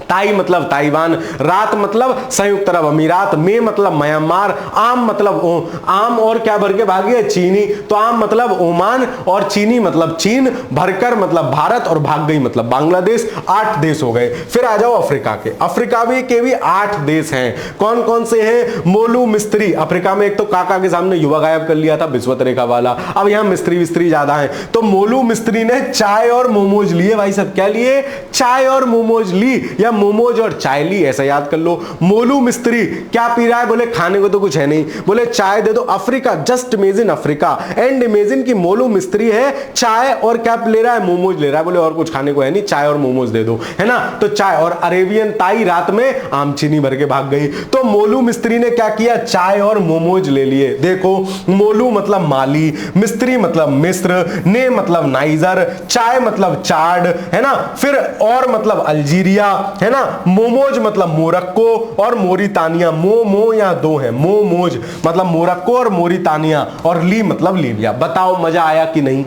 ताई मतलब ताइवान, रात मतलब संयुक्त अरब अमीरात, में मतलब म्यांमार, आम मतलब आम और क्या भर के भागी है, चीनी, तो आम मतलब ओमान और चीनी मतलब चीन, भरकर मतलब भारत और भाग गई मतलब बांग्लादेश। 8 देश हो गए। फिर आ जाओ अफ्रीका के, अफ्रीका में के भी 8 देश हैं। कौन कौन से हैं, मोलू मिस्त्री, अफ्रीका में एक तो काका के सामने युवा गायब कर लिया था विश्वत रेखा वाला, अब यहां मिस्त्री विस्त्री ज्यादा है, तो मोलू मिस्त्री ने चाय और मोमोज लिए भाई सब, क्या लिए, चाय और मोमोज ली, या मोमोज और चाय ली, ऐसा याद कर लो। मोलू मिस्त्री क्या पी रहा है, बोले खाने को तो कुछ है नहीं, बोले चाय दे दो। Africa, just imagine Africa and imagine कि मोलू मिस्त्री है, चाय और क्या ले रहा है, मोमोज ले रहा है, बोले और कुछ खाने को है नहीं, चाय और मोमोज दे दो, है ना। तो चाय और अरेबियन ताई रात में आम चीनी भर के भाग गई। तो मोलू मिस्त्री ने क्या किया, चाय और मोमोज ले लिए। देखो मोलू मतलब माली, मिस्त्री मतलब मिस्र, ने मतलब नाइजर, चाय मतलब चाड, है ना, फिर और मतलब अल्जीरिया, है ना, मोमोज मतलब मोरक्को और मोरितानिया, मो या दो है, मोमोज मतलब मोरक्को और मोरितानिया, और ली मतलब लीबिया। बताओ मजा आया कि नहीं,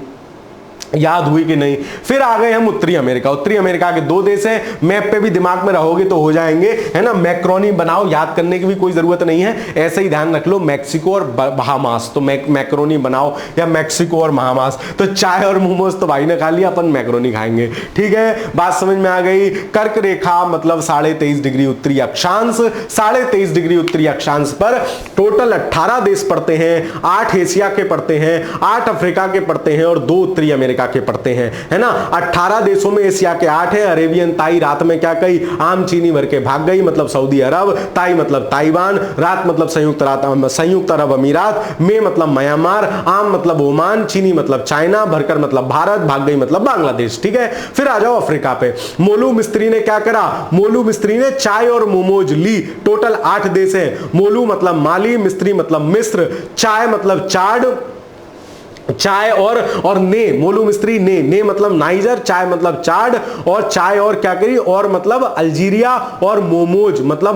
याद हुई कि नहीं। फिर आ गए हम उत्तरी अमेरिका। उत्तरी अमेरिका के दो देश हैं, मैप पे भी दिमाग में रहोगे तो हो जाएंगे, है ना। मैक्रोनी बनाओ, याद करने की भी कोई जरूरत नहीं है, ऐसे ही ध्यान रख लो, मैक्सिको और बहामास। तो मैक्रोनी बनाओ या मैक्सिको और बहामास। तो चाय और मोमोज तो भाई ने खा लिया, अपन मैक्रोनी खाएंगे, ठीक है। बात समझ में आ गई। कर्क रेखा मतलब 23.5 डिग्री उत्तरी अक्षांश, 23.5 डिग्री उत्तरी अक्षांश पर टोटल 18 देश पड़ते हैं। 8 एशिया के पड़ते हैं, 8 अफ्रीका के पड़ते हैं और 2 उत्तरी अमेरिका के पड़ते हैं, है ना। 18 देशों में एशिया के 8 हैं। अरेबियन ताई रात में क्या कही, आम चीनी भर के भाग गई, मतलब सऊदी अरब, ताई मतलब ताइवान, रात मतलब संयुक्त अरब अमीरात, में मतलब म्यांमार, आम मतलब ओमान, चीनी मतलब चाइना, भरकर मतलब भारत, भाग गई मतलब बांग्लादेश, ठीक है। फिर आ जाओ अफ्रीका पे। मोलू मिस्त्री ने क्या करा, मोलू मिस्त्री ने चाय और मोमोज ली। टोटल 8 देश हैं। मोलू मतलब माली, मिस्त्री मतलब मिस्र, चाय मतलब चाड, चाय और ने, मोलू मिस्त्री ने मतलब नाइजर, चाय मतलब चाड, और चाय और क्या करी, और मतलब अल्जीरिया, और मोमोज मतलब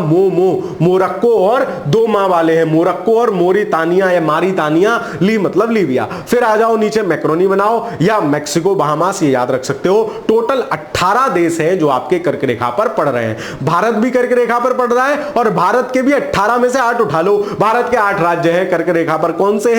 मोरक्को, और 2 माह वाले हैं, मोरक्को और मोरितानिया या मारितानिया, ली मतलब लीबिया। फिर आ जाओ नीचे, मैक्रोनी बनाओ या मैक्सिको बहामास, ये याद रख सकते हो। टोटल 18 देश हैं जो आपके कर्क रेखा पर पड़ रहे हैं। भारत भी कर्क रेखा पर पड़ रहा है, और भारत के भी 18 में से 8 उठा लो। भारत के 8 राज्य हैं कर्क रेखा पर। कौन से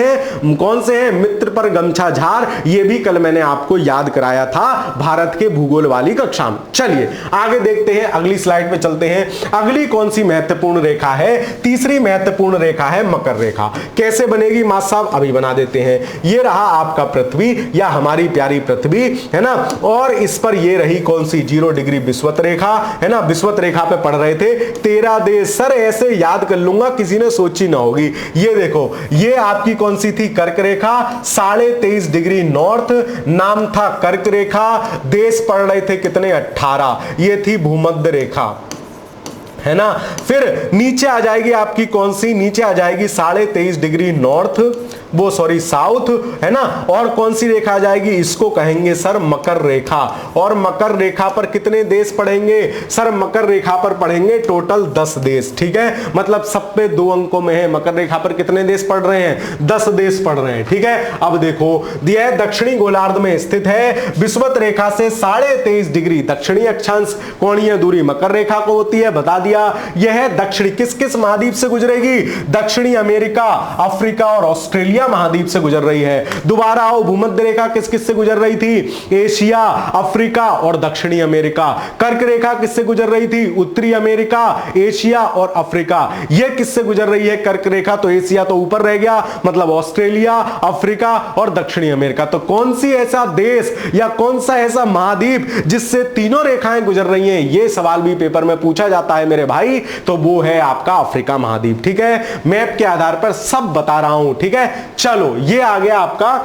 हैं, मित्र पर गमछा झार, ये भी कल मैंने आपको याद कराया था भारत के भूगोल वाली कक्षा में। चलिए आगे देखते हैं, अगली स्लाइड पे चलते हैं। अगली कौन सी महत्वपूर्ण रेखा है, तीसरी महत्वपूर्ण रेखा है मकर रेखा। कैसे बनेगी मास्टर साहब, अभी बना देते हैं। ये रहा आपका पृथ्वी या हमारी प्यारी पृथ्वी, है ना, और इस पर ये रही कौन सी, 0 डिग्री विषुवत रेखा, है ना। विषुवत रेखा पे पढ़ रहे थे 13 देश। सर ऐसे याद कर लूंगा, किसी ने सोची ना होगी। ये देखो, ये आपकी कौन सी थी, कर्क रेखा, 23.5 डिग्री नॉर्थ, नाम था कर्क रेखा, देश पड़ रहे थे कितने, 18। ये थी भूमध्य रेखा, है ना। फिर नीचे आ जाएगी आपकी कौन सी, नीचे आ जाएगी 23.5 डिग्री नॉर्थ, वो सॉरी साउथ, है ना। और कौन सी रेखा आ जाएगी, इसको कहेंगे सर मकर रेखा। और मकर रेखा पर कितने देश पड़ेंगे, सर मकर रेखा पर पड़ेंगे टोटल 10 देश, ठीक है। मतलब सब पे 2 अंकों में है। मकर रेखा पर कितने देश पड़ रहे हैं, 10 देश पड़ रहे हैं, ठीक है। अब देखो दिया है दक्षिणी गोलार्ध में स्थित है, विषुवत रेखा से 23.5 डिग्री दक्षिणी अक्षांश कोणीय दूरी मकर रेखा को होती है, बता दिया। यह दक्षिणी किस किस महाद्वीप से गुजरेगी, दक्षिणी अमेरिका, अफ्रीका और ऑस्ट्रेलिया महाद्वीप से गुजर रही है। दोबारा आओ, भूमध्य रेखा किस किस से गुजर रही थी, एशिया, अफ्रीका और दक्षिणी अमेरिका। कर्क रेखा किससे गुजर रही थी, उत्तरी अमेरिका, एशिया और अफ्रीका। यह किससे गुजर रही है कर्क रेखा, तो एशिया तो ऊपर रह गया, मतलब ऑस्ट्रेलिया, अफ्रीका और दक्षिणी अमेरिका। तो कौन सी ऐसा देश या कौन सा ऐसा महाद्वीप जिससे तीनों रेखाएं गुजर रही हैं, यह सवाल भी पेपर में पूछा जाता है मेरे भाई, तो वो है आपका अफ्रीका महाद्वीप, ठीक है। मैप के आधार पर सब बता रहा हूं, ठीक है। चलो ये आ गया आपका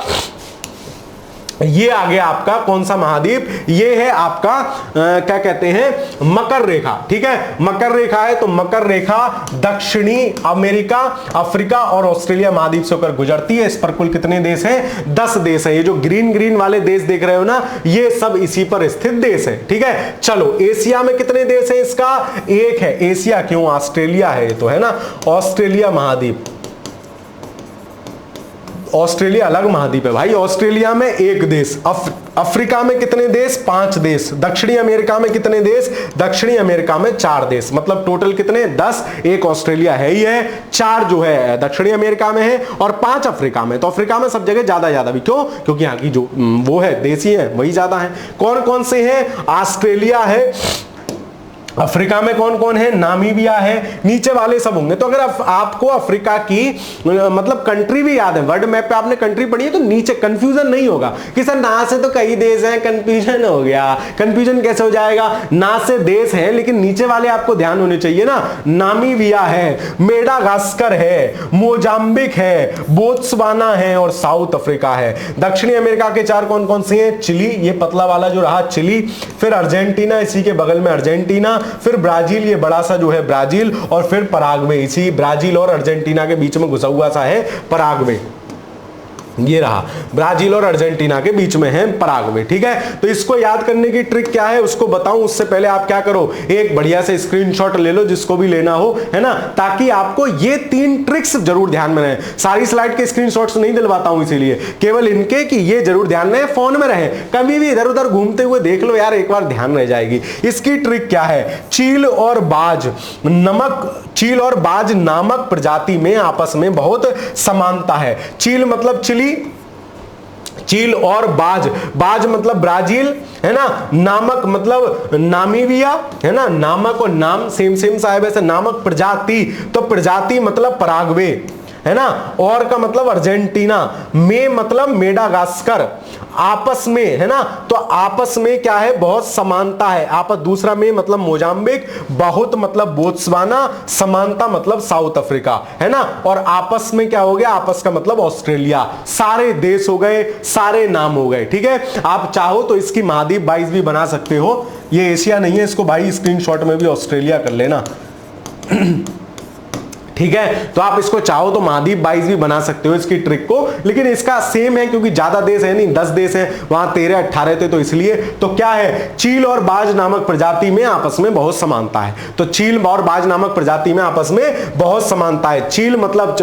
कौन सा महाद्वीप, ये है आपका क्या कहते हैं, मकर रेखा, ठीक है। मकर रेखा है तो मकर रेखा दक्षिणी अमेरिका, अफ्रीका और ऑस्ट्रेलिया महाद्वीप से होकर गुजरती है। इस पर कुल कितने देश हैं, 10 देश हैं। ये जो ग्रीन ग्रीन वाले देश देख रहे हो ना, ये सब इसी पर स्थित देश है, ठीक है। चलो एशिया में कितने देश हैं, इसका 1 है। एशिया क्यों, ऑस्ट्रेलिया है तो, है ना, ऑस्ट्रेलिया महाद्वीप। ऑस्ट्रेलिया अलग महाद्वीप है भाई, ऑस्ट्रेलिया में 1 देश। अफ्रीका में कितने देश, 5 देश। दक्षिणी अमेरिका में कितने देश, दक्षिणी अमेरिका में 4 देश। मतलब टोटल कितने, 10। 1 ऑस्ट्रेलिया है ही है, 4 जो है दक्षिणी अमेरिका में है और 5 अफ्रीका में। तो अफ्रीका में सब जगह ज्यादा भी, क्यों, क्योंकि यहाँ की जो वो है देशी है वही ज्यादा है। कौन कौन से हैं, ऑस्ट्रेलिया है, अफ्रीका में कौन कौन है, नामीबिया है, नीचे वाले सब होंगे। तो अगर आपको अफ्रीका की मतलब कंट्री भी याद है, वर्ल्ड मैप पे आपने कंट्री पढ़ी है, तो नीचे कंफ्यूजन नहीं होगा कि सर ना से तो कई देश हैं, कंफ्यूजन हो गया। कंफ्यूजन कैसे हो जाएगा, ना से देश हैं लेकिन नीचे वाले आपको ध्यान होने चाहिए ना। नामीबिया है, मेडागास्कर है, मोजाम्बिक है, बोत्सवाना है और साउथ अफ्रीका है। दक्षिणी अमेरिका के 4 कौन कौन से हैं, चिली, ये पतला वाला जो रहा चिली, फिर अर्जेंटीना, इसी के बगल में अर्जेंटीना, फिर ब्राजील, ये बड़ा सा जो है ब्राजील, और फिर पराग्वे, इसी ब्राजील और अर्जेंटीना के बीच में घुसा हुआ सा है पराग्वे। ये रहा ब्राजील और अर्जेंटीना के बीच में है पराग्वे। ठीक है, तो इसको याद करने की ट्रिक क्या है उसको बताऊं उससे पहले आप क्या करो, एक बढ़िया से स्क्रीनशॉट ले लो जिसको भी लेना हो, है ना, ताकि आपको ये 3 ट्रिक्स जरूर ध्यान में रहे। सारी स्लाइड के स्क्रीनशॉट्स नहीं दिलवाता हूं इसीलिए, केवल इनके कि ये जरूर ध्यान में फोन में रहे, कभी भी इधर उधर घूमते हुए देख लो यार, एक बार ध्यान रह जाएगी। इसकी ट्रिक क्या है, चील और बाज नामक प्रजाति में आपस में बहुत समानता है। चील मतलब चिली, चील और बाज मतलब ब्राजील, है ना, नामक मतलब नामीबिया, है ना, नामक और नाम सेम साहब ऐसे, नामक प्रजाति तो प्रजाति मतलब पराग्वे, है ना, और का मतलब अर्जेंटीना, में मतलब मेडागास्कर, आपस में, है ना, तो आपस में क्या है, बहुत समानता है। आपस दूसरा में मतलब मोजाम्बिक, बहुत मतलब बोत्सवाना, समानता मतलब साउथ अफ्रीका, है ना, और आपस में क्या हो गया, आपस का मतलब ऑस्ट्रेलिया। सारे देश हो गए, सारे नाम हो गए। ठीक है, आप चाहो तो इसकी महाद्वीप 22 भी बना सकते हो, ये एशिया नहीं है, इसको भाई स्क्रीनशॉट में भी ऑस्ट्रेलिया कर लेना। ठीक है, तो आप इसको चाहो तो महाद्वीप 22 भी बना सकते हो इसकी ट्रिक को, लेकिन इसका सेम है क्योंकि ज्यादा देश है नहीं, 10 देश हैं, वहां 13-18 थे, तो इसलिए तो क्या है, चील और बाज नामक प्रजाति में आपस में बहुत समानता है। तो चील और बाज नामक प्रजाति में आपस में बहुत समानता है। चील मतलब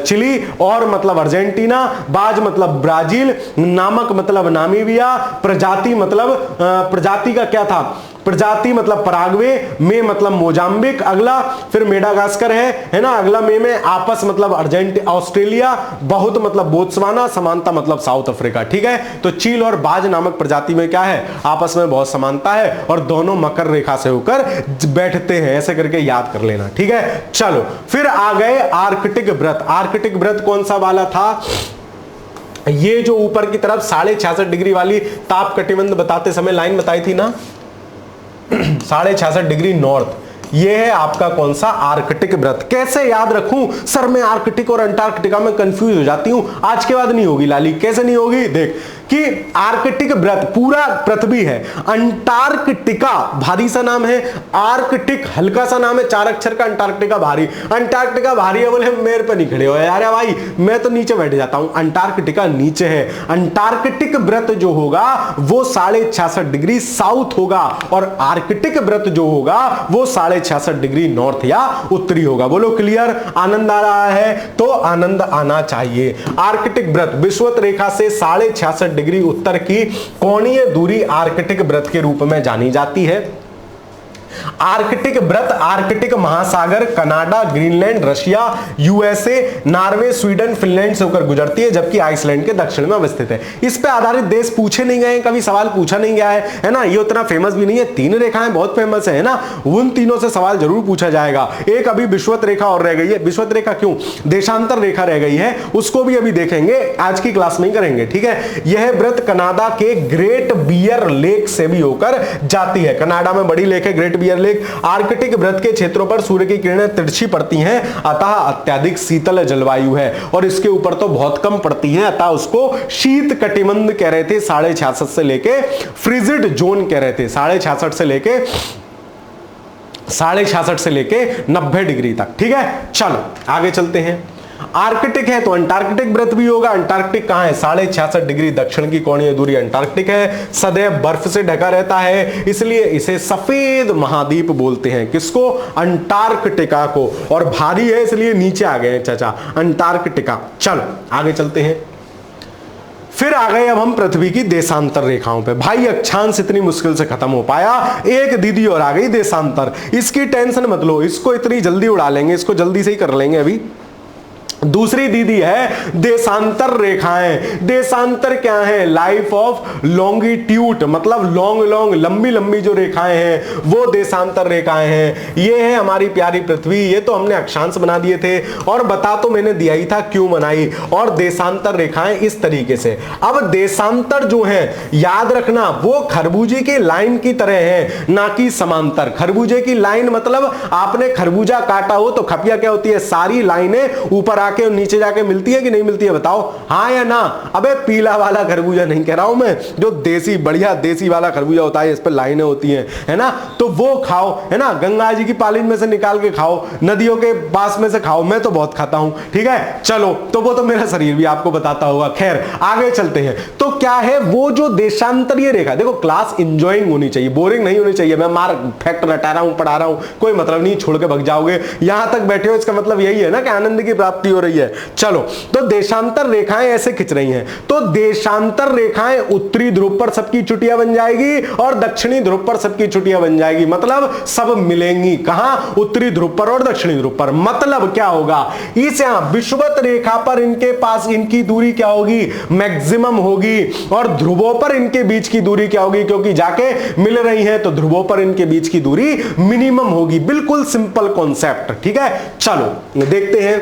चिली और मतलब अर्जेंटीना, बाज मतलब ब्राजील, नामक मतलब नामीबिया, प्रजाति मतलब प्रजाति का क्या था, प्रजाति मतलब पराग्वे, में मतलब मोजाम्बिक, अगला फिर मेडागास्कर है ना, अगला में आपस मतलब ऑस्ट्रेलिया, बहुत मतलब बोत्सवाना, समानता मतलब साउथ अफ्रीका। ठीक है, तो चील और बाज नामक प्रजाति में क्या है, आपस में बहुत समानता है और दोनों मकर रेखा से होकर बैठते हैं, ऐसे करके याद कर लेना। ठीक है, चलो फिर आ गए आर्कटिक व्रत। आर्कटिक व्रत कौन सा वाला था, ये जो ऊपर की तरफ 66.5 डिग्री वाली ताप कटिबंध बताते समय लाइन बताई थी ना, 66.5 डिग्री नॉर्थ, ये है आपका कौन सा, आर्कटिक व्रत। कैसे याद रखूं सर, मैं आर्कटिक और अंटार्कटिका में कंफ्यूज हो जाती हूं। आज के बाद नहीं होगी लाली, कैसे नहीं होगी, देख कि आर्कटिक व्रत पूरा पृथ्वी है, अंटार्कटिका भारी सा नाम है, आर्कटिक हल्का सा नाम है, 4 अक्षर का, अंटार्कटिका भारी। अंटार्कटिका भारी है बोले मेरे पे नहीं खड़े हो यार भाई, मैं तो नीचे बैठ जाता हूं, अंटार्कटिका नीचे है। अंटार्कटिक व्रत जो होगा वो 66.5 डिग्री साउथ होगा और आर्कटिक व्रत जो होगा वो 66.5 डिग्री नॉर्थ या उत्तरी होगा। बोलो क्लियर, आनंद आ रहा है तो आनंद आना चाहिए। आर्कटिक व्रत विषुवत रेखा से 66.5 डिग्री उत्तर की कोणीय दूरी आर्कटिक व्रत के रूप में जानी जाती है। आर्कटिक व्रत आर्कटिक महासागर, Canada, Greenland, Russia, USA, Norway, Sweden, Finland से होकर गुजरती है, जबकि आइसलैंड के दक्षिण में अवस्थित है। इस पे आधारित देश पूछे नहीं गए, कभी सवाल पूछा नहीं गया है ना, ये उतना फेमस भी नहीं है। 3 रेखाएं बहुत फेमस है ना, उन तीनों से सवाल जरूर पूछा जाएगा। एक अभी विषुवत रेखा और रह गई है, विषुवत रेखा क्यों, देशांतर रेखा रह गई है, उसको भी अभी देखेंगे, आज की क्लास में ही करेंगे। ठीक है, यह व्रत कनाडा के ग्रेट बियर लेक से भी होकर जाती है। कनाडा में बड़ी लेक है ग्रेट बियर लेक। आर्कटिक व्रत के क्षेत्रों पर सूर्य की किरणें तिरछी पड़ती हैं, अतः अत्यधिक शीतल जलवायु है, और इसके ऊपर तो बहुत कम पड़ती हैं, अतः उसको शीत कटिबंध कह रहे थे। 66.5 से लेके फ्रिजिड जोन कह रहे थे, 66.5 से लेके 90 डिग्री तक। ठीक है, चलो आगे चलते हैं। आर्कटिक है तो अंटार्कटिक व्रत भी होगा। अंटार्कटिक कहां है, 66.5 डिग्री दक्षिण की कोणीय दूरी अंटार्कटिक है, सदैव बर्फ से ढका रहता है, इसलिए इसे सफेद महाद्वीप बोलते हैं। किसको, अंटार्कटिका को, और भारी है इसलिए नीचे आ गए चाचा, अंटार्कटिका। चलो आगे चलते हैं। फिर आ गए अब हम पृथ्वी की देशांतर रेखाओं पे। भाई अक्षांश इतनी मुश्किल से खत्म हो पाया, एक दीदी और आ गई देशांतर। इसकी टेंशन मत लो, इसको इतनी जल्दी उड़ा लेंगे, इसको जल्दी से ही कर लेंगे अभी। दूसरी दीदी है देशांतर रेखाएं। देशांतर क्या है? लाइफ ऑफ लॉन्गिट्यूड, मतलब लॉन्ग लंबी लंबी जो रेखाएं हैं वो देशांतर रेखाएं हैं। ये है हमारी प्यारी पृथ्वी, ये तो हमने अक्षांश बना दिए थे और बता तो मैंने दिया ही था क्यों बनाई। और देशांतर रेखाएं इस तरीके से। अब देशांतर जो है याद रखना वो खरबूजे की लाइन की तरह है, ना कि समांतर। खरबूजे की लाइन मतलब आपने खरबूजा काटा हो तो खपिया क्या होती है? सारी लाइनें ऊपर आके और नीचे जाके मिलती है कि नहीं मिलती है? बताओ हाँ या ना। अबे पीला वाला खरबूजा नहीं कह रहा हूं मैं, जो देसी बढ़िया देसी वाला खरबूजा होता है, इस पे लाइनें होती हैं, है ना, तो वो खाओ, है ना, गंगा जी की पालिन में से निकाल के खाओ, नदियों के पास में से खाओ, मैं तो बहुत खाता हूं, ठीक है। चलो, तो वो तो मेरा शरीर भी आपको बताता होगा। खैर आगे चलते हैं। तो क्या है वो जो देशांतरीय रेखा, देखो क्लास इंजॉइंग होनी चाहिए, बोरिंग नहीं होनी चाहिए। मैं मार फैक्ट रटा रहा हूं, पढ़ा रहा हूं, कोई मतलब नहीं, छोड़ के भग जाओगे। यहां तक बैठे हो इसका मतलब यही है ना कि आनंद की प्राप्ति हो रही है। चलो, तो देशांतर रेखाएं ऐसे खिंच रही हैं। तो देशांतर रेखाएं उत्तरी ध्रुव पर सबकी चुटियां बन जाएगी और दक्षिणी ध्रुव पर सबकी चुटियां बन जाएगी। मतलब सब मिलेंगी कहां? उत्तरी ध्रुव पर और दक्षिणी ध्रुव पर। मतलब क्या होगा? इस यहां विषुवत रेखा पर इनके पास इनकी दूरी क्या होगी? मैक्सिमम होगी। और ध्रुवों पर इनके बीच की दूरी क्या होगी? क्योंकि जाके मिल रही है तो ध्रुवों पर इनके बीच की दूरी मिनिमम होगी। बिल्कुल सिंपल कॉन्सेप्ट, ठीक है। चलो देखते हैं।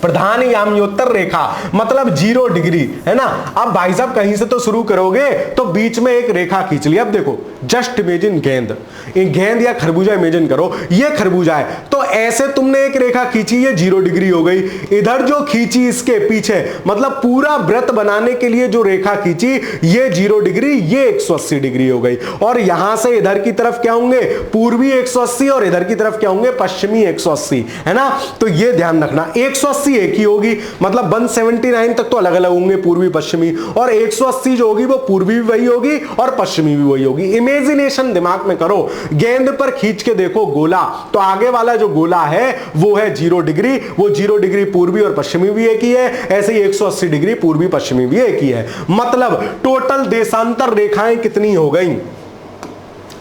प्रधान याम्योत्तर रेखा मतलब 0 डिग्री, है ना। अब भाई साहब कहीं से तो शुरू करोगे तो बीच में एक रेखा खींच ली। अब देखो, जस्ट इमेजिन गेंद या खरबूजा इमेजिन करो, ये खरबूजा है, तो ऐसे तुमने एक रेखा खींची, ये 0 डिग्री हो गई। इधर जो खींची इसके पीछे, मतलब पूरा वृत्त बनाने के लिए जो रेखा खींची, ये 0 डिग्री, ये 180 डिग्री हो गई। और यहां से इधर की तरफ क्या होंगे? पूर्वी 180 और इधर की तरफ क्या होंगे? पश्चिमी 180, है ना। तो ये ध्यान रखना, 180 एक ही होगी, मतलब 179 तक तो अलग अलग होंगे पूर्वी पश्चिमी, और 180 जो होगी वो पूर्वी भी वही होगी और पश्चिमी भी वही होगी। इमेजिनेशन दिमाग में करो, गेंद पर खींच के देखो गोला, तो आगे वाला जो गोला है वो है 0 डिग्री, वो 0 डिग्री पूर्वी और पश्चिमी भी एक ही है, ऐसे ही 180 डिग्री पूर्वी पश्चिमी भी एक ही है। मतलब टोटल देशांतर रेखाएं कितनी हो गई?